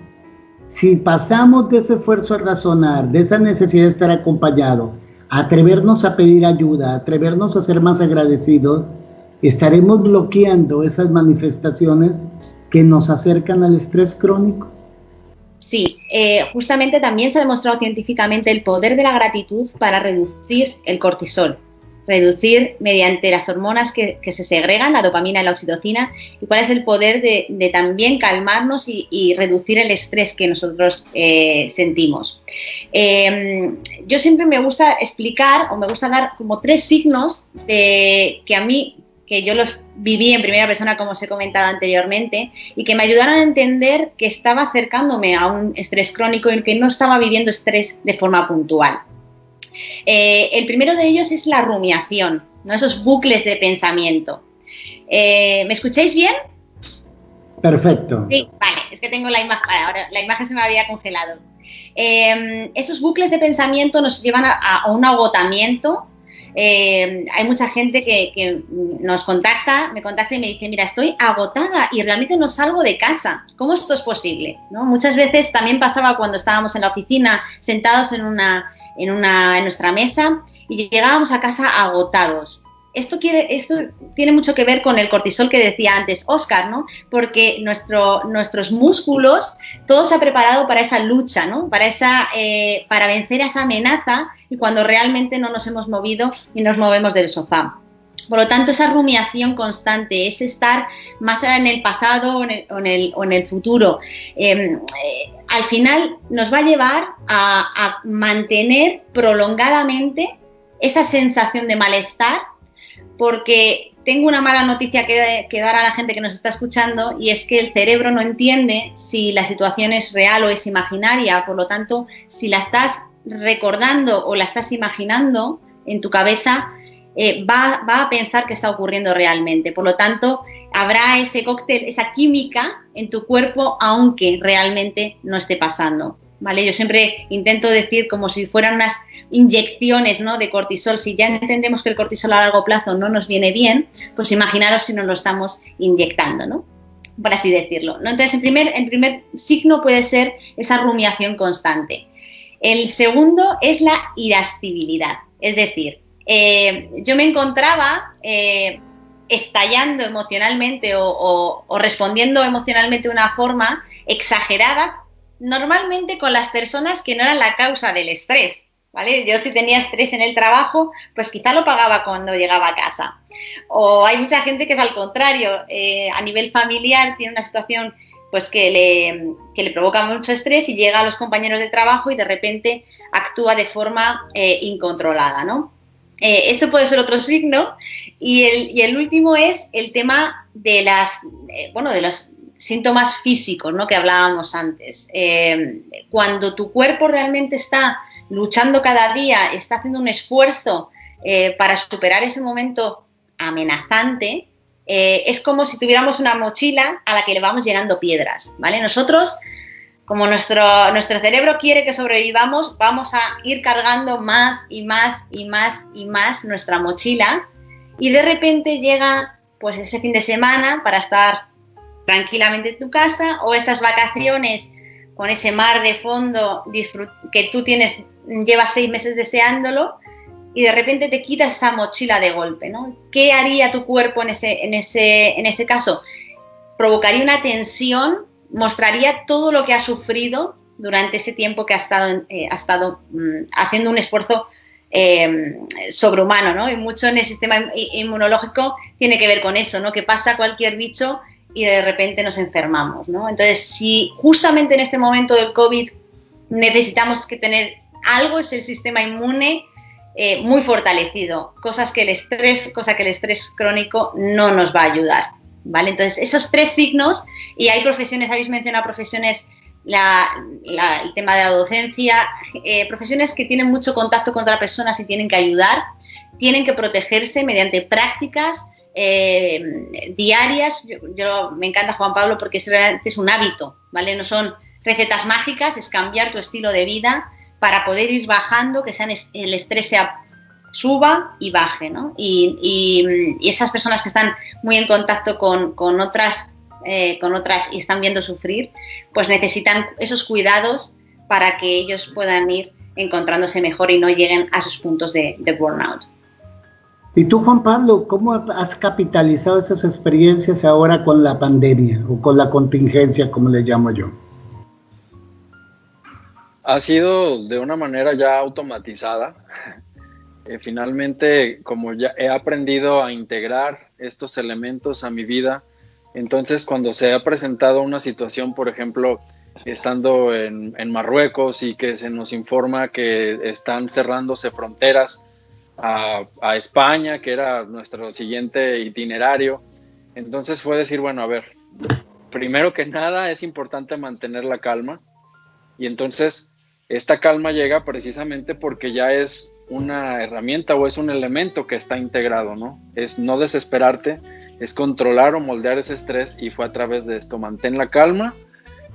si pasamos de ese esfuerzo a razonar, de esa necesidad de estar acompañado, a atrevernos a pedir ayuda, a atrevernos a ser más agradecidos, estaremos bloqueando esas manifestaciones que nos acercan al estrés crónico. Sí, justamente también se ha demostrado científicamente el poder de la gratitud para reducir el cortisol, reducir mediante las hormonas que se segregan, la dopamina y la oxitocina, y cuál es el poder de también calmarnos y reducir el estrés que nosotros sentimos. Yo siempre me gusta explicar o me gusta dar como 3 signos que yo los viví en primera persona, como os he comentado anteriormente, y que me ayudaron a entender que estaba acercándome a un estrés crónico y que no estaba viviendo estrés de forma puntual. El primero de ellos es la rumiación, ¿no? Esos bucles de pensamiento. ¿Me escucháis bien? Perfecto. Sí, vale, es que tengo la imagen, ahora la imagen se me había congelado. Esos bucles de pensamiento nos llevan a un agotamiento. Hay mucha gente que me contacta y me dice, mira, estoy agotada y realmente no salgo de casa. ¿Cómo esto es posible? ¿No? Muchas veces también pasaba cuando estábamos en la oficina sentados en nuestra mesa y llegábamos a casa agotados. Esto tiene mucho que ver con el cortisol que decía antes Óscar, ¿no? Porque nuestros músculos, todo se ha preparado para esa lucha, ¿no? Para vencer a esa amenaza y cuando realmente no nos hemos movido y nos movemos del sofá. Por lo tanto, esa rumiación constante, es estar más en el pasado o en el futuro. al final nos va a llevar a mantener prolongadamente esa sensación de malestar, porque tengo una mala noticia que dar a la gente que nos está escuchando, y es que el cerebro no entiende si la situación es real o es imaginaria. Por lo tanto, si la estás recordando o la estás imaginando en tu cabeza, va a pensar que está ocurriendo realmente. Por lo tanto, habrá ese cóctel, esa química en tu cuerpo, aunque realmente no esté pasando, ¿vale? Yo siempre intento decir como si fueran unas inyecciones, ¿no?, de cortisol. Si ya entendemos que el cortisol a largo plazo no nos viene bien, pues imaginaros si nos lo estamos inyectando, ¿no?, por así decirlo, ¿no? Entonces, el primer signo puede ser esa rumiación constante. El segundo es la irascibilidad, es decir, yo me encontraba estallando emocionalmente o respondiendo emocionalmente de una forma exagerada, normalmente con las personas que no eran la causa del estrés, ¿vale? Yo, si tenía estrés en el trabajo, pues quizá lo pagaba cuando llegaba a casa. O hay mucha gente que es al contrario, a nivel familiar tiene una situación pues que le provoca mucho estrés y llega a los compañeros de trabajo y de repente actúa de forma incontrolada, ¿no? Eso puede ser otro signo. Y el último es el tema de de los síntomas físicos, ¿no?, que hablábamos antes. Cuando tu cuerpo realmente está luchando cada día, está haciendo un esfuerzo para superar ese momento amenazante, es como si tuviéramos una mochila a la que le vamos llenando piedras, ¿vale? Nosotros, como nuestro cerebro quiere que sobrevivamos, vamos a ir cargando más y más y más y más nuestra mochila, y de repente llega pues ese fin de semana para estar tranquilamente en tu casa, o esas vacaciones con ese mar de fondo que tú llevas 6 meses deseándolo, y de repente te quitas esa mochila de golpe, ¿no? ¿Qué haría tu cuerpo en ese caso? Provocaría una tensión, mostraría todo lo que ha sufrido durante ese tiempo que ha estado haciendo un esfuerzo sobrehumano, ¿no? Y mucho en el sistema inmunológico tiene que ver con eso, ¿no?, que pasa cualquier bicho y de repente nos enfermamos, ¿no? Entonces, si justamente en este momento del COVID necesitamos que tener algo, es el sistema inmune muy fortalecido, cosa que el estrés crónico no nos va a ayudar, ¿vale? Entonces, esos 3 signos, y hay profesiones, habéis mencionado profesiones, el tema de la docencia, profesiones que tienen mucho contacto con otras personas y tienen que ayudar, tienen que protegerse mediante prácticas diarias. Yo me encanta Juan Pablo porque es un hábito, ¿vale? No son recetas mágicas, es cambiar tu estilo de vida para poder ir bajando, que el estrés suba y baje, ¿no? Y esas personas que están muy en contacto con otras y están viendo sufrir, pues necesitan esos cuidados para que ellos puedan ir encontrándose mejor y no lleguen a sus puntos de burnout. Y tú, Juan Pablo, ¿cómo has capitalizado esas experiencias ahora con la pandemia o con la contingencia, como le llamo yo? Ha sido de una manera ya automatizada. Finalmente, como ya he aprendido a integrar estos elementos a mi vida, entonces cuando se ha presentado una situación, por ejemplo, estando en Marruecos y que se nos informa que están cerrándose fronteras a España, que era nuestro siguiente itinerario, entonces fue decir, bueno, a ver, primero que nada es importante mantener la calma, y entonces esta calma llega precisamente porque ya es una herramienta o es un elemento que está integrado, ¿no? Es no desesperarte, es controlar o moldear ese estrés, y fue a través de esto: mantén la calma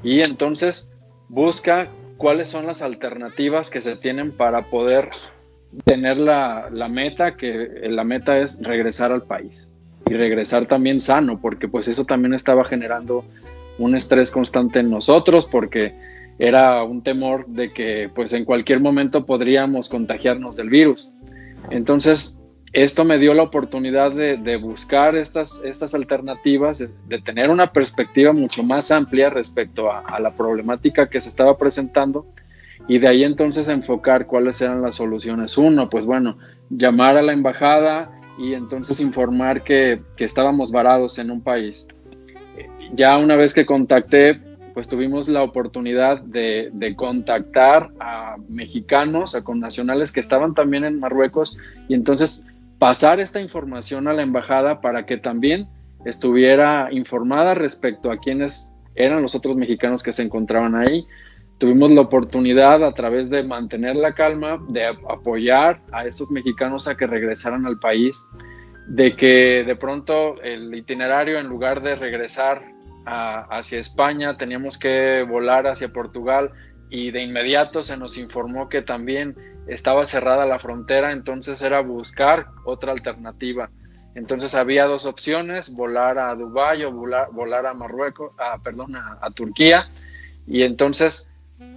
y entonces busca cuáles son las alternativas que se tienen para poder tener la meta, que la meta es regresar al país y regresar también sano, porque pues eso también estaba generando un estrés constante en nosotros, porque era un temor de que pues en cualquier momento podríamos contagiarnos del virus. Entonces esto me dio la oportunidad de buscar estas alternativas, de tener una perspectiva mucho más amplia respecto a la problemática que se estaba presentando, y de ahí entonces enfocar cuáles eran las soluciones. Uno, pues bueno, llamar a la embajada y entonces informar que estábamos varados en un país. Ya una vez que contacté, pues tuvimos la oportunidad de contactar a mexicanos, a connacionales que estaban también en Marruecos, y entonces pasar esta información a la embajada para que también estuviera informada respecto a quiénes eran los otros mexicanos que se encontraban ahí. Tuvimos la oportunidad, a través de mantener la calma, de apoyar a estos mexicanos a que regresaran al país, de que de pronto el itinerario, en lugar de regresar hacia España, teníamos que volar hacia Portugal, y de inmediato se nos informó que también estaba cerrada la frontera, entonces era buscar otra alternativa. Entonces había dos opciones: volar a Dubái o volar a Marruecos, a Turquía, y entonces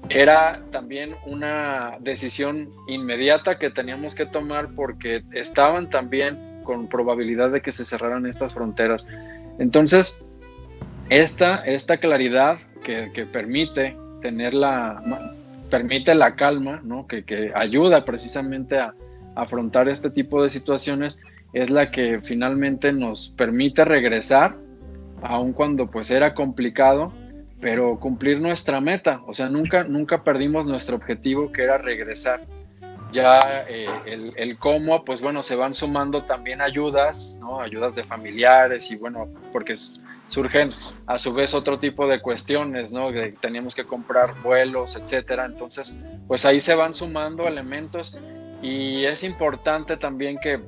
era también una decisión inmediata que teníamos que tomar, porque estaban también con probabilidad de que se cerraran estas fronteras. Entonces, esta claridad que permite la calma, ¿no? que ayuda precisamente a afrontar este tipo de situaciones, es la que finalmente nos permite regresar, aun cuando pues era complicado, pero cumplir nuestra meta. O sea, nunca perdimos nuestro objetivo, que era regresar. Ya el cómo, pues bueno, se van sumando también ayudas, ¿no? Ayudas de familiares, y bueno, porque surgen a su vez otro tipo de cuestiones, ¿no? Que teníamos que comprar vuelos, etcétera. Entonces, pues ahí se van sumando elementos, y es importante también que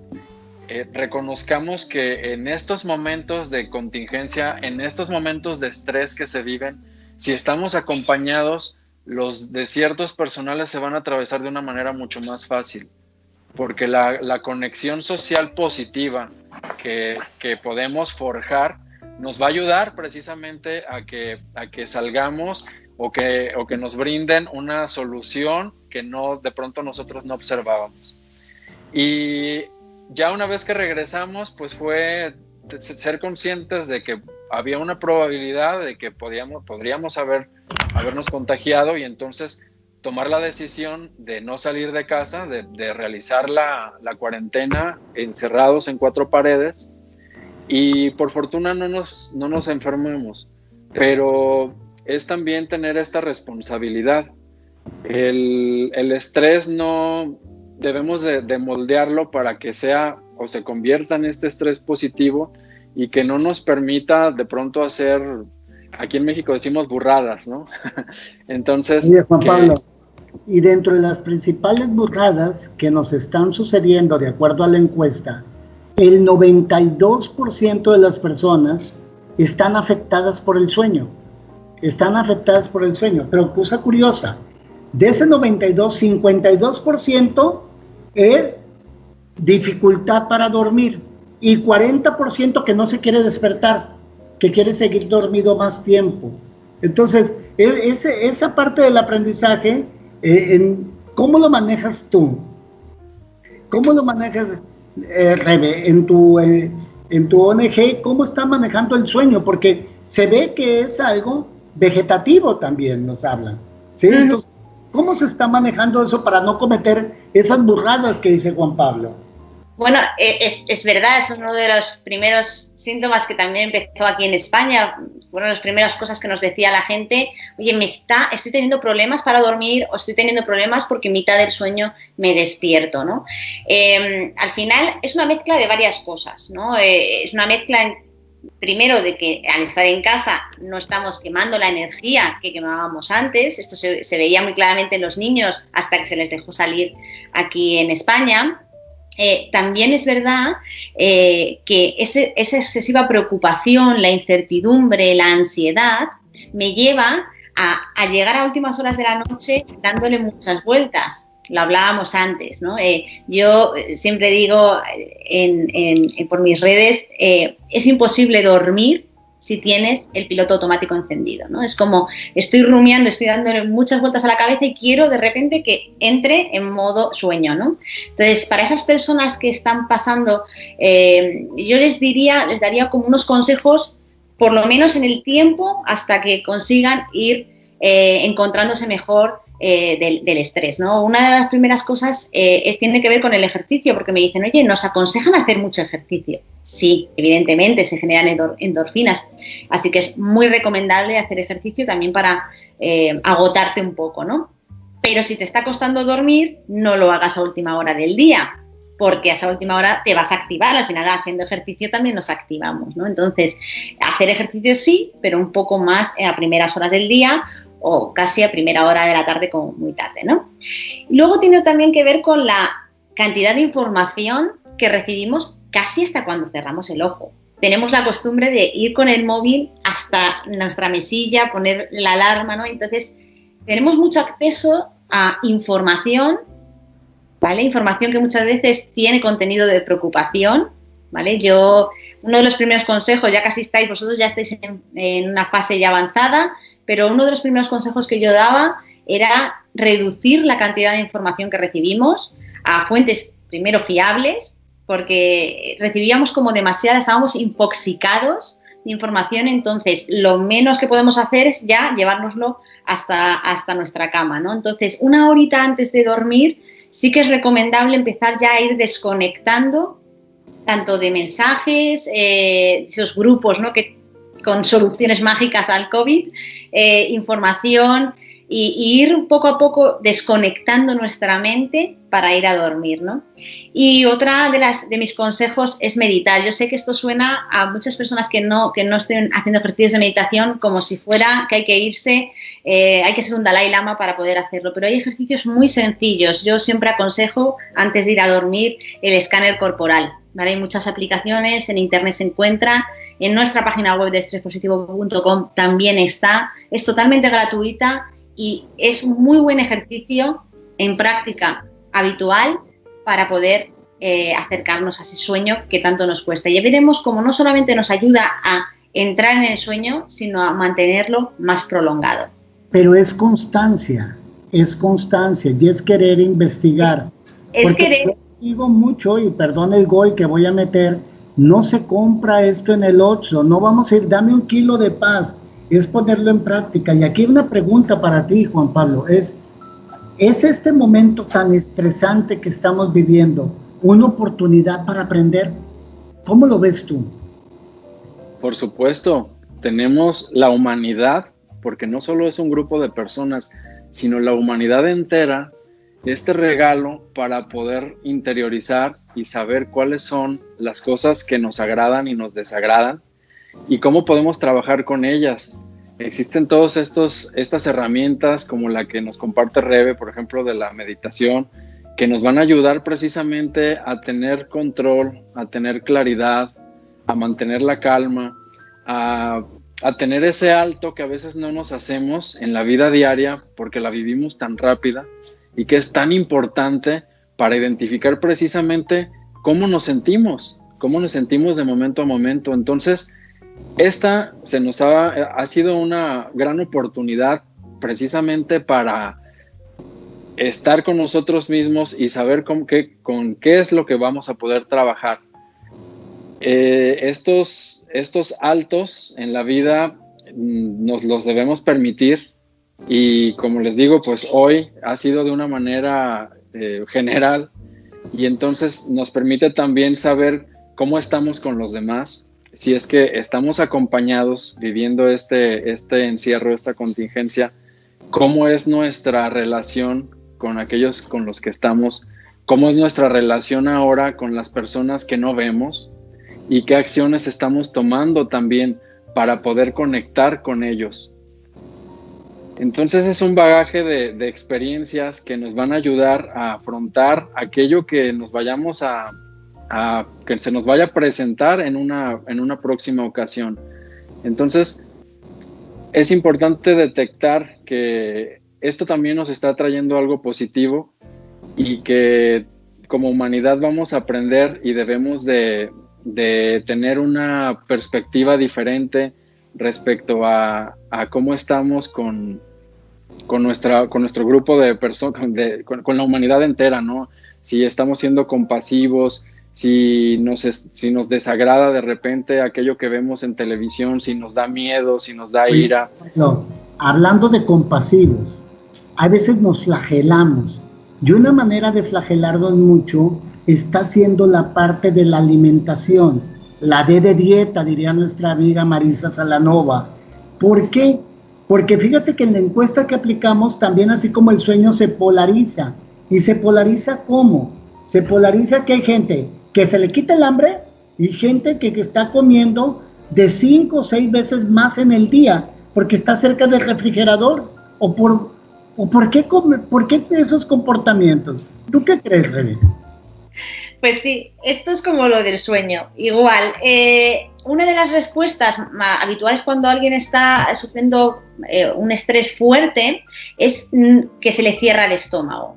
reconozcamos que en estos momentos de contingencia, en estos momentos de estrés que se viven, si estamos acompañados, los desiertos personales se van a atravesar de una manera mucho más fácil, porque la conexión social positiva que podemos forjar nos va a ayudar precisamente a que salgamos, o que nos brinden una solución que de pronto nosotros no observábamos. Y ya una vez que regresamos, pues fue ser conscientes de que había una probabilidad de que podríamos habernos contagiado, y entonces tomar la decisión de no salir de casa, de realizar la cuarentena encerrados en 4 paredes, y por fortuna no nos enfermamos, pero es también tener esta responsabilidad. El estrés no debemos de moldearlo para que sea o se convierta en este estrés positivo, y que no nos permita de pronto hacer, aquí en México decimos burradas, ¿no? Entonces... Oye, Juan Pablo, y dentro de las principales burradas que nos están sucediendo, de acuerdo a la encuesta, el 92% de las personas están afectadas por el sueño. Pero cosa curiosa, de ese 52% es dificultad para dormir, y 40% que no se quiere despertar, que quiere seguir dormido más tiempo. Entonces, esa parte del aprendizaje, ¿cómo lo manejas tú? ¿Cómo lo manejas, Rebe, en tu ONG? ¿Cómo está manejando el sueño? Porque se ve que es algo vegetativo también, nos hablan, ¿sí? Entonces, ¿cómo se está manejando eso para no cometer esas burradas que dice Juan Pablo? Bueno, es verdad, es uno de los primeros síntomas que también empezó aquí en España. Fueron las primeras cosas que nos decía la gente: oye, estoy teniendo problemas para dormir, o estoy teniendo problemas porque en mitad del sueño me despierto, ¿no? Al final es una mezcla de varias cosas, ¿no? Es una mezcla, primero, de que al estar en casa no estamos quemando la energía que quemábamos antes. Esto se veía muy claramente en los niños hasta que se les dejó salir aquí en España. También es verdad que esa excesiva preocupación, la incertidumbre, la ansiedad, me lleva a llegar a últimas horas de la noche dándole muchas vueltas. Lo hablábamos antes, ¿no? Yo siempre digo por mis redes, es imposible dormir si tienes el piloto automático encendido, ¿no? Es como, estoy rumiando, estoy dándole muchas vueltas a la cabeza y quiero de repente que entre en modo sueño, ¿no? Entonces, para esas personas que están pasando, yo les daría como unos consejos, por lo menos en el tiempo, hasta que consigan ir encontrándose mejor del estrés, ¿no? Una de las primeras cosas tiene que ver con el ejercicio, porque me dicen, oye, ¿nos aconsejan hacer mucho ejercicio? Sí, evidentemente se generan endorfinas, así que es muy recomendable hacer ejercicio también para agotarte un poco, ¿no? Pero si te está costando dormir, no lo hagas a última hora del día, porque a esa última hora te vas a activar. Al final, haciendo ejercicio también nos activamos, ¿no? Entonces, hacer ejercicio sí, pero un poco más a primeras horas del día o casi a primera hora de la tarde, como muy tarde, ¿no? Luego tiene también que ver con la cantidad de información que recibimos casi hasta cuando cerramos el ojo. Tenemos la costumbre de ir con el móvil hasta nuestra mesilla, poner la alarma, ¿no? Entonces, tenemos mucho acceso a información, ¿vale? Información que muchas veces tiene contenido de preocupación, ¿vale? Uno de los primeros consejos, ya casi estáis, vosotros ya estáis en una fase ya avanzada, pero uno de los primeros consejos que yo daba era reducir la cantidad de información que recibimos a fuentes, primero, fiables, porque recibíamos como demasiada, estábamos intoxicados de información. Entonces lo menos que podemos hacer es ya llevárnoslo hasta nuestra cama, ¿no? Entonces, una horita antes de dormir sí que es recomendable empezar ya a ir desconectando tanto de mensajes, esos grupos, ¿no?, que con soluciones mágicas al COVID, información, y ir poco a poco desconectando nuestra mente para ir a dormir, ¿no? Y otra de mis consejos es meditar. Yo sé que esto suena a muchas personas que no estén haciendo ejercicios de meditación como si fuera que hay que irse, hay que ser un Dalai Lama para poder hacerlo, pero hay ejercicios muy sencillos. Yo siempre aconsejo, antes de ir a dormir, el escáner corporal, ¿vale? Hay muchas aplicaciones, en internet se encuentra, en nuestra página web de estréspositivo.com también está, es totalmente gratuita y es un muy buen ejercicio en práctica habitual para poder acercarnos a ese sueño que tanto nos cuesta. Y ya veremos cómo no solamente nos ayuda a entrar en el sueño, sino a mantenerlo más prolongado. Pero es constancia y es querer investigar. Es querer. Digo mucho, y perdón el gol que voy a meter, no se compra esto en el Oxxo, no vamos a ir, dame 1 kilo de paz, es ponerlo en práctica. Y aquí una pregunta para ti, Juan Pablo, ¿es este momento tan estresante que estamos viviendo una oportunidad para aprender? ¿Cómo lo ves tú? Por supuesto, tenemos la humanidad, porque no solo es un grupo de personas, sino la humanidad entera, este regalo para poder interiorizar y saber cuáles son las cosas que nos agradan y nos desagradan y cómo podemos trabajar con ellas. Existen todas estas herramientas como la que nos comparte Rebe, por ejemplo, de la meditación, que nos van a ayudar precisamente a tener control, a tener claridad, a mantener la calma, a tener ese alto que a veces no nos hacemos en la vida diaria porque la vivimos tan rápida y que es tan importante para identificar precisamente cómo nos sentimos de momento a momento. Entonces, esta ha sido una gran oportunidad precisamente para estar con nosotros mismos y saber con qué es lo que vamos a poder trabajar. Estos altos en la vida nos los debemos permitir y, como les digo, pues hoy ha sido de una manera general y entonces nos permite también saber cómo estamos con los demás, si es que estamos acompañados viviendo este encierro, esta contingencia, cómo es nuestra relación con aquellos con los que estamos, cómo es nuestra relación ahora con las personas que no vemos y qué acciones estamos tomando también para poder conectar con ellos. Entonces es un bagaje de experiencias que nos van a ayudar a afrontar aquello que nos vayamos que se nos vaya a presentar en una próxima ocasión. Entonces es importante detectar que esto también nos está trayendo algo positivo y que como humanidad vamos a aprender y debemos de tener una perspectiva diferente respecto a cómo estamos con nuestro grupo de personas, con la humanidad entera, ¿no? Si estamos siendo compasivos, si nos desagrada de repente aquello que vemos en televisión, si nos da miedo, si nos da ira. No, hablando de compasivos, a veces nos flagelamos. Y una manera de flagelarnos mucho está siendo la parte de la alimentación, la D de dieta, diría nuestra amiga Marisa Salanova. ¿Por qué? Porque fíjate que en la encuesta que aplicamos también, así como el sueño, se polariza. ¿Y se polariza cómo? Se polariza que hay gente que se le quita el hambre y gente que está comiendo de 5 o 6 veces más en el día porque está cerca del refrigerador. ¿Por qué esos comportamientos? ¿Tú qué crees, Rebe? Pues sí, esto es como lo del sueño. Igual, una de las respuestas habituales cuando alguien está sufriendo un estrés fuerte es que se le cierra el estómago.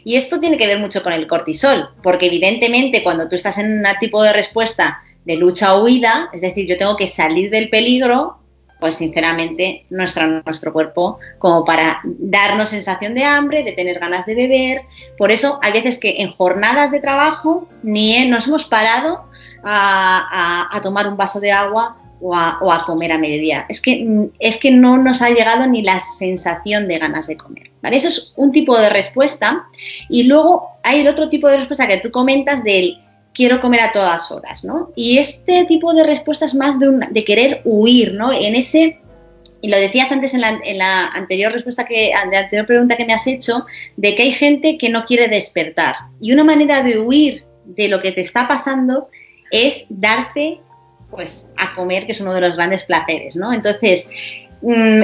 Y esto tiene que ver mucho con el cortisol, porque evidentemente cuando tú estás en un tipo de respuesta de lucha o huida, es decir, yo tengo que salir del peligro, pues sinceramente nuestro cuerpo como para darnos sensación de hambre, de tener ganas de beber. Por eso hay veces que en jornadas de trabajo ni nos hemos parado a tomar un vaso de agua o a comer a mediodía. Es que no nos ha llegado ni la sensación de ganas de comer, ¿vale? Eso es un tipo de respuesta. Y luego hay el otro tipo de respuesta que tú comentas del quiero comer a todas horas, ¿no? Y este tipo de respuesta es más de querer huir, ¿no? Y lo decías antes en la anterior anterior pregunta que me has hecho, de que hay gente que no quiere despertar. Y una manera de huir de lo que te está pasando es darte, pues, a comer, que es uno de los grandes placeres, ¿no? Entonces,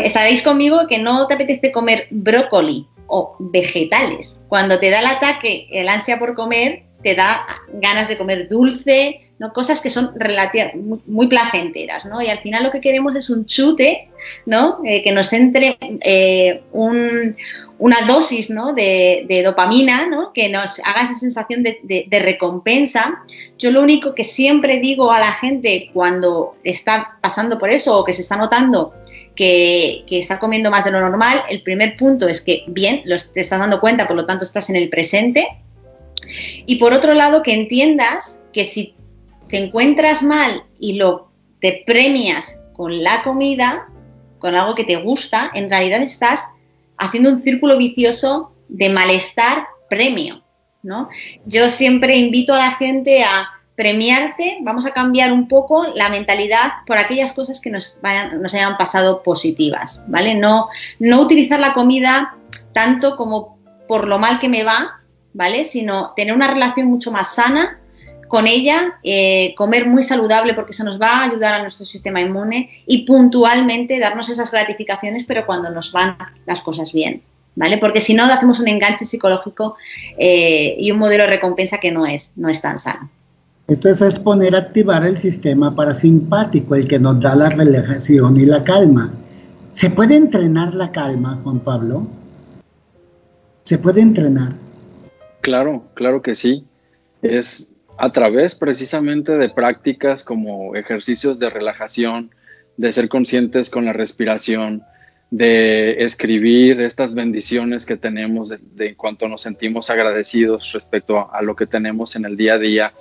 estaréis conmigo que no te apetece comer brócoli o vegetales. Cuando te da el ataque, el ansia por comer, te da ganas de comer dulce, ¿no? Cosas que son muy placenteras, ¿no? Y al final lo que queremos es un chute, ¿no? Que nos entre una dosis, ¿no? de dopamina, ¿no? Que nos haga esa sensación de recompensa. Yo lo único que siempre digo a la gente cuando está pasando por eso o que se está notando que está comiendo más de lo normal, el primer punto es que, bien, te estás dando cuenta, por lo tanto estás en el presente. Y por otro lado, que entiendas que si te encuentras mal y te premias con la comida, con algo que te gusta, en realidad estás haciendo un círculo vicioso de malestar premio, ¿no? Yo siempre invito a la gente a premiarte, vamos a cambiar un poco la mentalidad por aquellas cosas que nos hayan pasado positivas, ¿vale? No utilizar la comida tanto como por lo mal que me va, ¿vale? Sino tener una relación mucho más sana con ella, comer muy saludable porque eso nos va a ayudar a nuestro sistema inmune y puntualmente darnos esas gratificaciones, pero cuando nos van las cosas bien, ¿vale? Porque si no, hacemos un enganche psicológico y un modelo de recompensa que no es tan sano. Entonces es poner a activar el sistema parasimpático, el que nos da la relajación y la calma. ¿Se puede entrenar la calma, Juan Pablo? ¿Se puede entrenar? Claro que sí. Es a través precisamente de prácticas como ejercicios de relajación, de ser conscientes con la respiración, de escribir estas bendiciones que tenemos de cuanto nos sentimos agradecidos respecto a lo que tenemos en el día a día,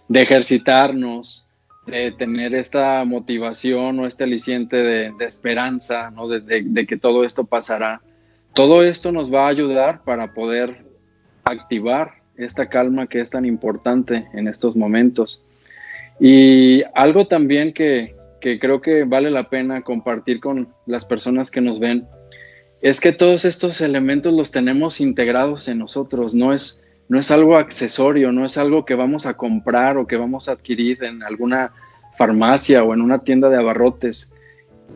de ejercitarnos, de tener esta motivación o este aliciente de esperanza, ¿no? de que todo esto pasará. Todo esto nos va a ayudar para poder activar esta calma que es tan importante en estos momentos. Y algo también que creo que vale la pena compartir con las personas que nos ven es que todos estos elementos los tenemos integrados en nosotros. No es algo accesorio, no es algo que vamos a comprar o que vamos a adquirir en alguna farmacia o en una tienda de abarrotes.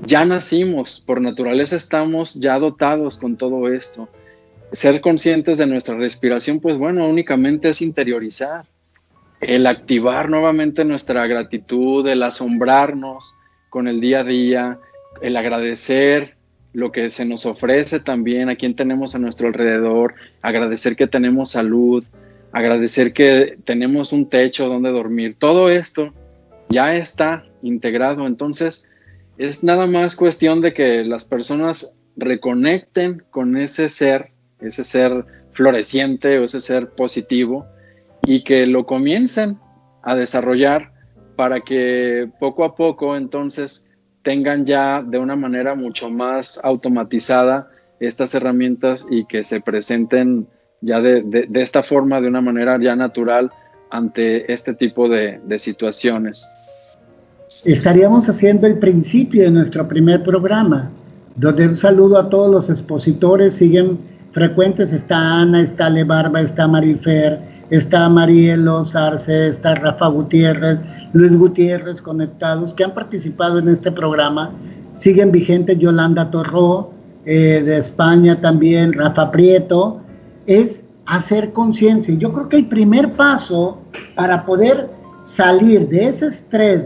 Ya nacimos, por naturaleza estamos ya dotados con todo esto. Ser conscientes de nuestra respiración, pues bueno, únicamente es interiorizar. El activar nuevamente nuestra gratitud, el asombrarnos con el día a día, el agradecer lo que se nos ofrece también, a quien tenemos a nuestro alrededor, agradecer que tenemos salud, agradecer que tenemos un techo donde dormir. Todo esto ya está integrado, entonces es nada más cuestión de que las personas reconecten con ese ser floreciente o ese ser positivo y que lo comiencen a desarrollar para que poco a poco entonces tengan ya de una manera mucho más automatizada estas herramientas y que se presenten ya de esta forma, de una manera ya natural ante este tipo de situaciones. Estaríamos haciendo el principio de nuestro primer programa, donde un saludo a todos los expositores, siguen frecuentes, está Ana, está Ale Barba, está Marifer, está Marielo Sarce, está Rafa Gutiérrez, Luis Gutiérrez, conectados, que han participado en este programa, siguen vigentes Yolanda Torró, de España también, Rafa Prieto, es hacer conciencia. Yo creo que el primer paso para poder salir de ese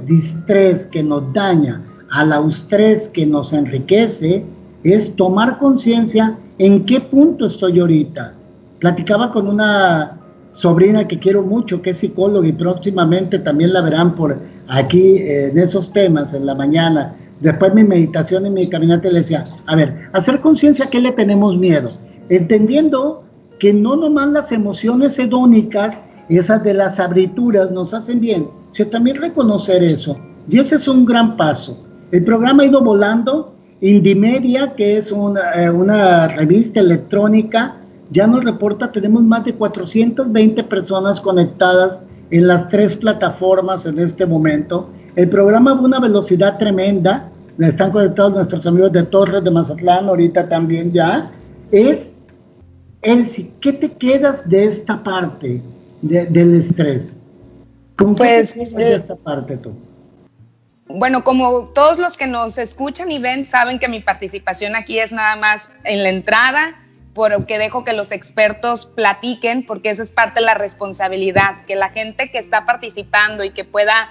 distrés que nos daña al eustrés que nos enriquece, es tomar conciencia en qué punto estoy ahorita. Platicaba con una sobrina que quiero mucho, que es psicóloga, y próximamente también la verán por aquí en esos temas en la mañana. Después mi meditación y mi caminata le decía, a ver, hacer conciencia a qué le tenemos miedo, entendiendo que no nomás las emociones hedónicas, esas de las abrituras nos hacen bien, sino también reconocer eso, y ese es un gran paso. El programa ha ido volando. Indimedia, que es una revista electrónica, ya nos reporta, tenemos más de 420 personas conectadas en las 3 plataformas en este momento. El programa va a una velocidad tremenda, están conectados nuestros amigos de Torres, de Mazatlán, ahorita también ya. Elsie, ¿qué te quedas de esta parte del estrés? ¿Con qué te quedas de esta parte tú? Bueno, como todos los que nos escuchan y ven saben que mi participación aquí es nada más en la entrada, porque dejo que los expertos platiquen, porque esa es parte de la responsabilidad, que la gente que está participando y que pueda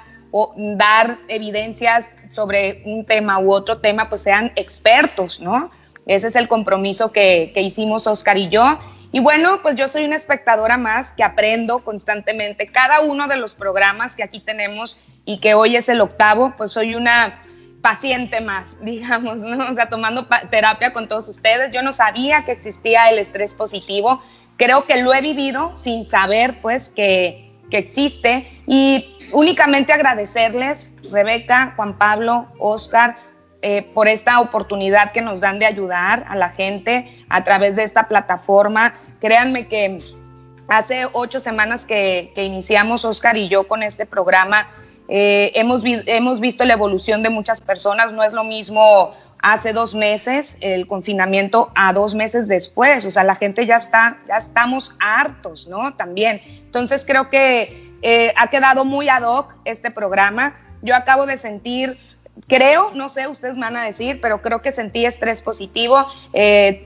dar evidencias sobre un tema u otro tema, pues sean expertos, ¿no? Ese es el compromiso que hicimos Oscar y yo. Y bueno, pues yo soy una espectadora más que aprendo constantemente. Cada uno de los programas que aquí tenemos y que hoy es el 8º, pues soy una paciente más, digamos, ¿no? O sea, tomando terapia con todos ustedes. Yo no sabía que existía el estrés positivo. Creo que lo he vivido sin saber, pues, que existe. Y únicamente agradecerles, Rebeca, Juan Pablo, Oscar, por esta oportunidad que nos dan de ayudar a la gente a través de esta plataforma. Créanme que hace 8 semanas que iniciamos Oscar y yo con este programa, hemos visto la evolución de muchas personas. No es lo mismo hace 2 meses el confinamiento a 2 meses después. O sea, la gente ya estamos hartos, ¿no? También. Entonces creo que ha quedado muy ad hoc este programa. Yo acabo de sentir, creo, no sé, ustedes me van a decir, pero creo que sentí estrés positivo.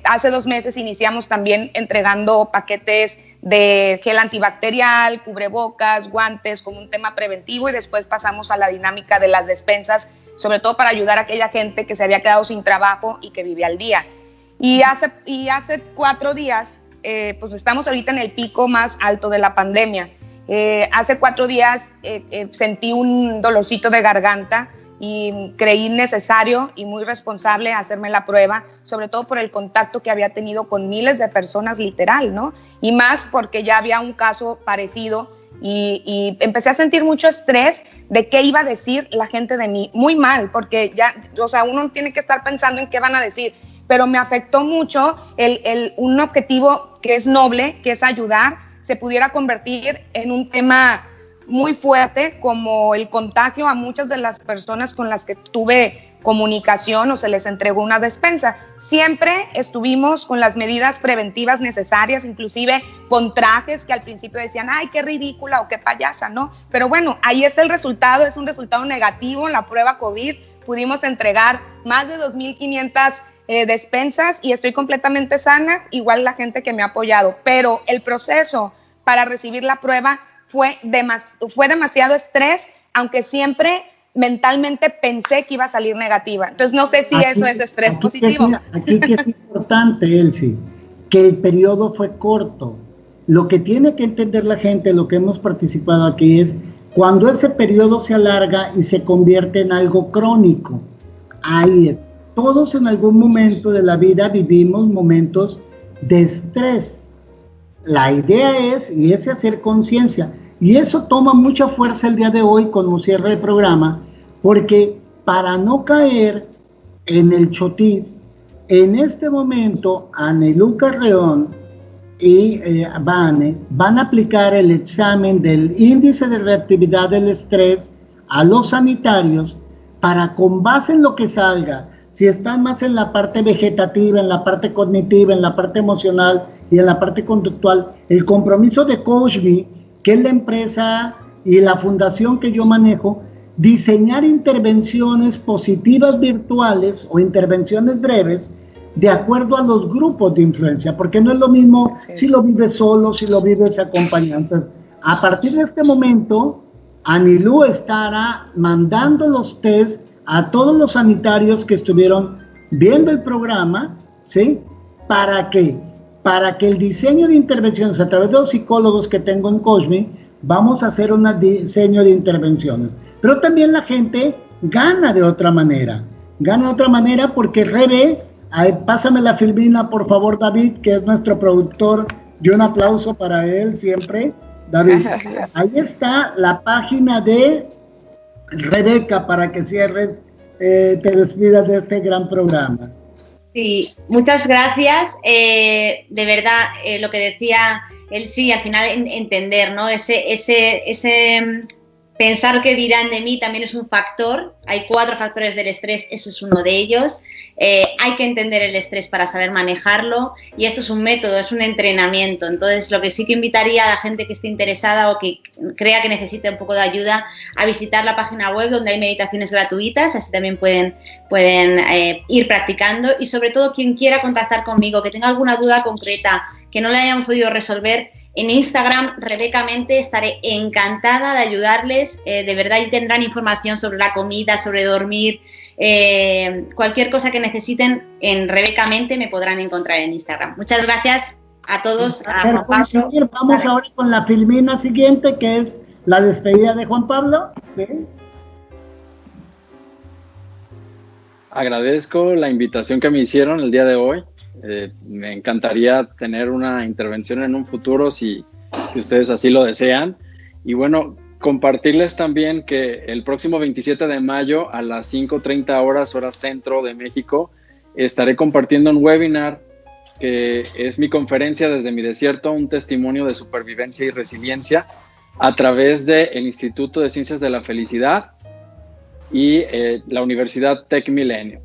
Hace 2 meses iniciamos también entregando paquetes de gel antibacterial, cubrebocas, guantes, como un tema preventivo, y después pasamos a la dinámica de las despensas, sobre todo para ayudar a aquella gente que se había quedado sin trabajo y que vivía al día. Y hace 4 días, pues estamos ahorita en el pico más alto de la pandemia. Hace 4 días sentí un dolorcito de garganta, y creí necesario y muy responsable hacerme la prueba, sobre todo por el contacto que había tenido con miles de personas, literal, ¿no? Y más porque ya había un caso parecido y empecé a sentir mucho estrés de qué iba a decir la gente de mí. Muy mal, porque ya, o sea, uno tiene que estar pensando en qué van a decir, pero me afectó mucho un objetivo que es noble, que es ayudar, se pudiera convertir en un tema muy fuerte, como el contagio a muchas de las personas con las que tuve comunicación o se les entregó una despensa. Siempre estuvimos con las medidas preventivas necesarias, inclusive con trajes que al principio decían, ay, qué ridícula o qué payasa, ¿no? Pero bueno, ahí está el resultado, es un resultado negativo en la prueba COVID. Pudimos entregar más de 2,500 despensas y estoy completamente sana, igual la gente que me ha apoyado, pero el proceso para recibir la prueba fue demasiado estrés, aunque siempre mentalmente pensé que iba a salir negativa. Entonces no sé si eso es estrés positivo. Aquí que es importante, Elsie, que el periodo fue corto. Lo que tiene que entender la gente, lo que hemos participado aquí, es cuando ese periodo se alarga y se convierte en algo crónico. Ahí es. Todos en algún momento de la vida vivimos momentos de estrés. La idea es hacer conciencia, y eso toma mucha fuerza el día de hoy como cierre del programa, porque para no caer en el chotis, en este momento Anelú Carreón y Vane van a aplicar el examen del índice de reactividad del estrés a los sanitarios para, con base en lo que salga, si están más en la parte vegetativa, en la parte cognitiva, en la parte emocional y en la parte conductual, el compromiso de CoachMe, que es la empresa y la fundación que yo manejo, diseñar intervenciones positivas virtuales o intervenciones breves de acuerdo a los grupos de influencia, porque no es lo mismo si lo vives solo, si lo vives acompañado. Entonces, a partir de este momento, Anilú estará mandando los test a todos los sanitarios que estuvieron viendo el programa, ¿sí? ¿Para qué? Para que el diseño de intervenciones a través de los psicólogos que tengo en CoachMe, vamos a hacer un diseño de intervenciones. Pero también la gente gana de otra manera porque Rebe, pásame la filmina por favor, David, que es nuestro productor, y un aplauso para él siempre. David, ahí está la página de Rebeca para que cierres, te despidas de este gran programa. Sí, muchas gracias. De verdad, lo que decía él, sí, al final entender, ¿no? Ese pensar que dirán de mí también es un factor. Hay 4 factores del estrés, eso es uno de ellos. Hay que entender el estrés para saber manejarlo, y esto es un método, es un entrenamiento. Entonces, lo que sí que invitaría a la gente que esté interesada o que crea que necesite un poco de ayuda, a visitar la página web donde hay meditaciones gratuitas, así también pueden ir practicando, y sobre todo quien quiera contactar conmigo, que tenga alguna duda concreta, que no le hayamos podido resolver, en Instagram, Rebeca Mente, estaré encantada de ayudarles. De verdad, y tendrán información sobre la comida, sobre dormir, cualquier cosa que necesiten en Rebeca Mente me podrán encontrar en Instagram. Muchas gracias a todos. Vamos ahora con la filmina siguiente, que es la despedida de Juan Pablo. ¿Sí? Agradezco la invitación que me hicieron el día de hoy. Me encantaría tener una intervención en un futuro si ustedes así lo desean. Y bueno, compartirles también que el próximo 27 de mayo a las 5:30 horas, hora centro de México, estaré compartiendo un webinar que es mi conferencia desde mi desierto, un testimonio de supervivencia y resiliencia a través del Instituto de Ciencias de la Felicidad y la Universidad Tec Milenio.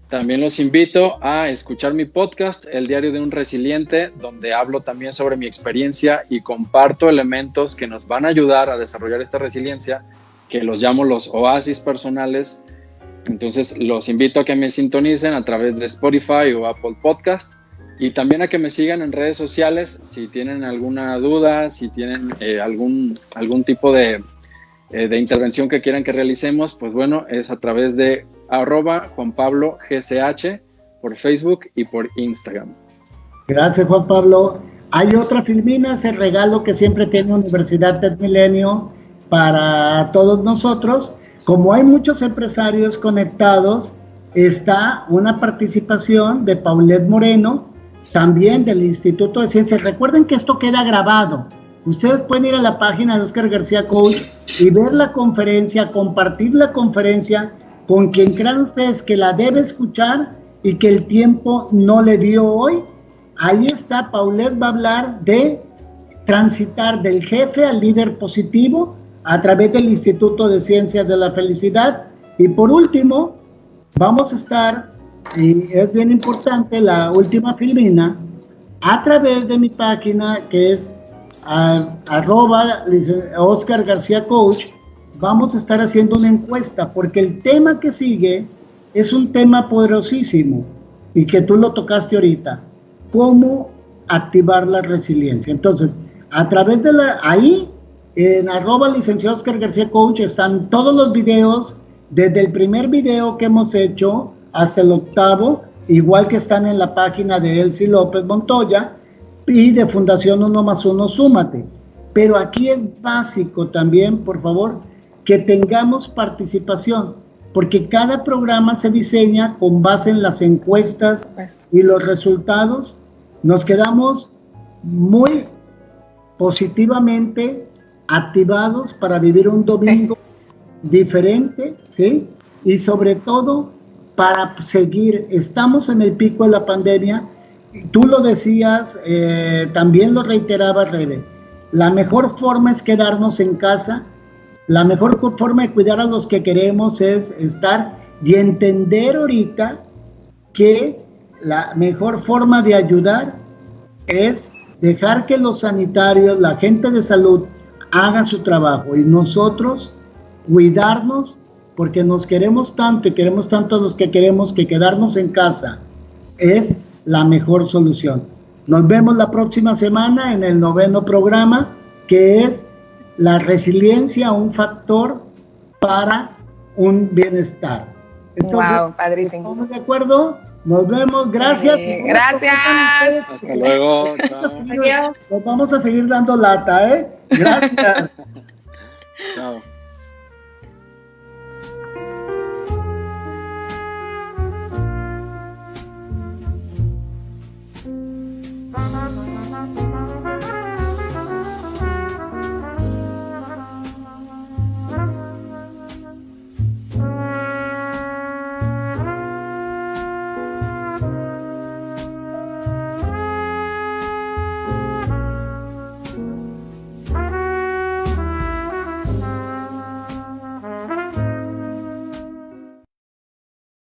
También los invito a escuchar mi podcast, El Diario de un Resiliente, donde hablo también sobre mi experiencia y comparto elementos que nos van a ayudar a desarrollar esta resiliencia, que los llamo los oasis personales. Entonces los invito a que me sintonicen a través de Spotify o Apple Podcast, y también a que me sigan en redes sociales si tienen alguna duda, si tienen algún tipo de intervención que quieran que realicemos. Pues bueno, es a través de @JuanPabloGCH por Facebook y por Instagram. Gracias, Juan Pablo. Hay otra filmina, ese regalo que siempre tiene Universidad Tec Milenio para todos nosotros. Como hay muchos empresarios conectados, está una participación de Paulette Moreno, también del Instituto de Ciencias. Recuerden que esto queda grabado. Ustedes pueden ir a la página de Oscar García Coach y ver la conferencia, compartir la conferencia con quien crean ustedes que la debe escuchar y que el tiempo no le dio hoy. Ahí está, Paulette va a hablar de transitar del jefe al líder positivo a través del Instituto de Ciencias de la Felicidad. Y por último, vamos a estar, y es bien importante, la última filmina, a través de mi página que es @Oscar García Coach. Vamos a estar haciendo una encuesta, porque el tema que sigue es un tema poderosísimo y que tú lo tocaste ahorita: cómo activar la resiliencia. Entonces, a través de ahí en @licenciado Oscar García Coach están todos los videos, desde el primer video que hemos hecho hasta el 8º, igual que están en la página de Elsie López Montoya y de Fundación 1+1 Súmate. Pero aquí es básico también, por favor, que tengamos participación, porque cada programa se diseña con base en las encuestas y los resultados. Nos quedamos muy positivamente activados para vivir un domingo diferente, ¿sí? Y sobre todo para seguir. Estamos en el pico de la pandemia. Tú lo decías, también lo reiteraba Rebe. La mejor forma es quedarnos en casa. La mejor forma de cuidar a los que queremos es estar y entender ahorita que la mejor forma de ayudar es dejar que los sanitarios, la gente de salud, haga su trabajo y nosotros cuidarnos, porque nos queremos tanto y queremos tanto a los que queremos, que quedarnos en casa es la mejor solución. Nos vemos la próxima semana en el 9º programa, que es la resiliencia, un factor para un bienestar. Entonces, wow, padrísimo. ¿estamos de acuerdo? Nos vemos, gracias. Gracias. Hasta luego. Chao. Nos vamos a seguir dando lata, ¿eh? Gracias. Chao.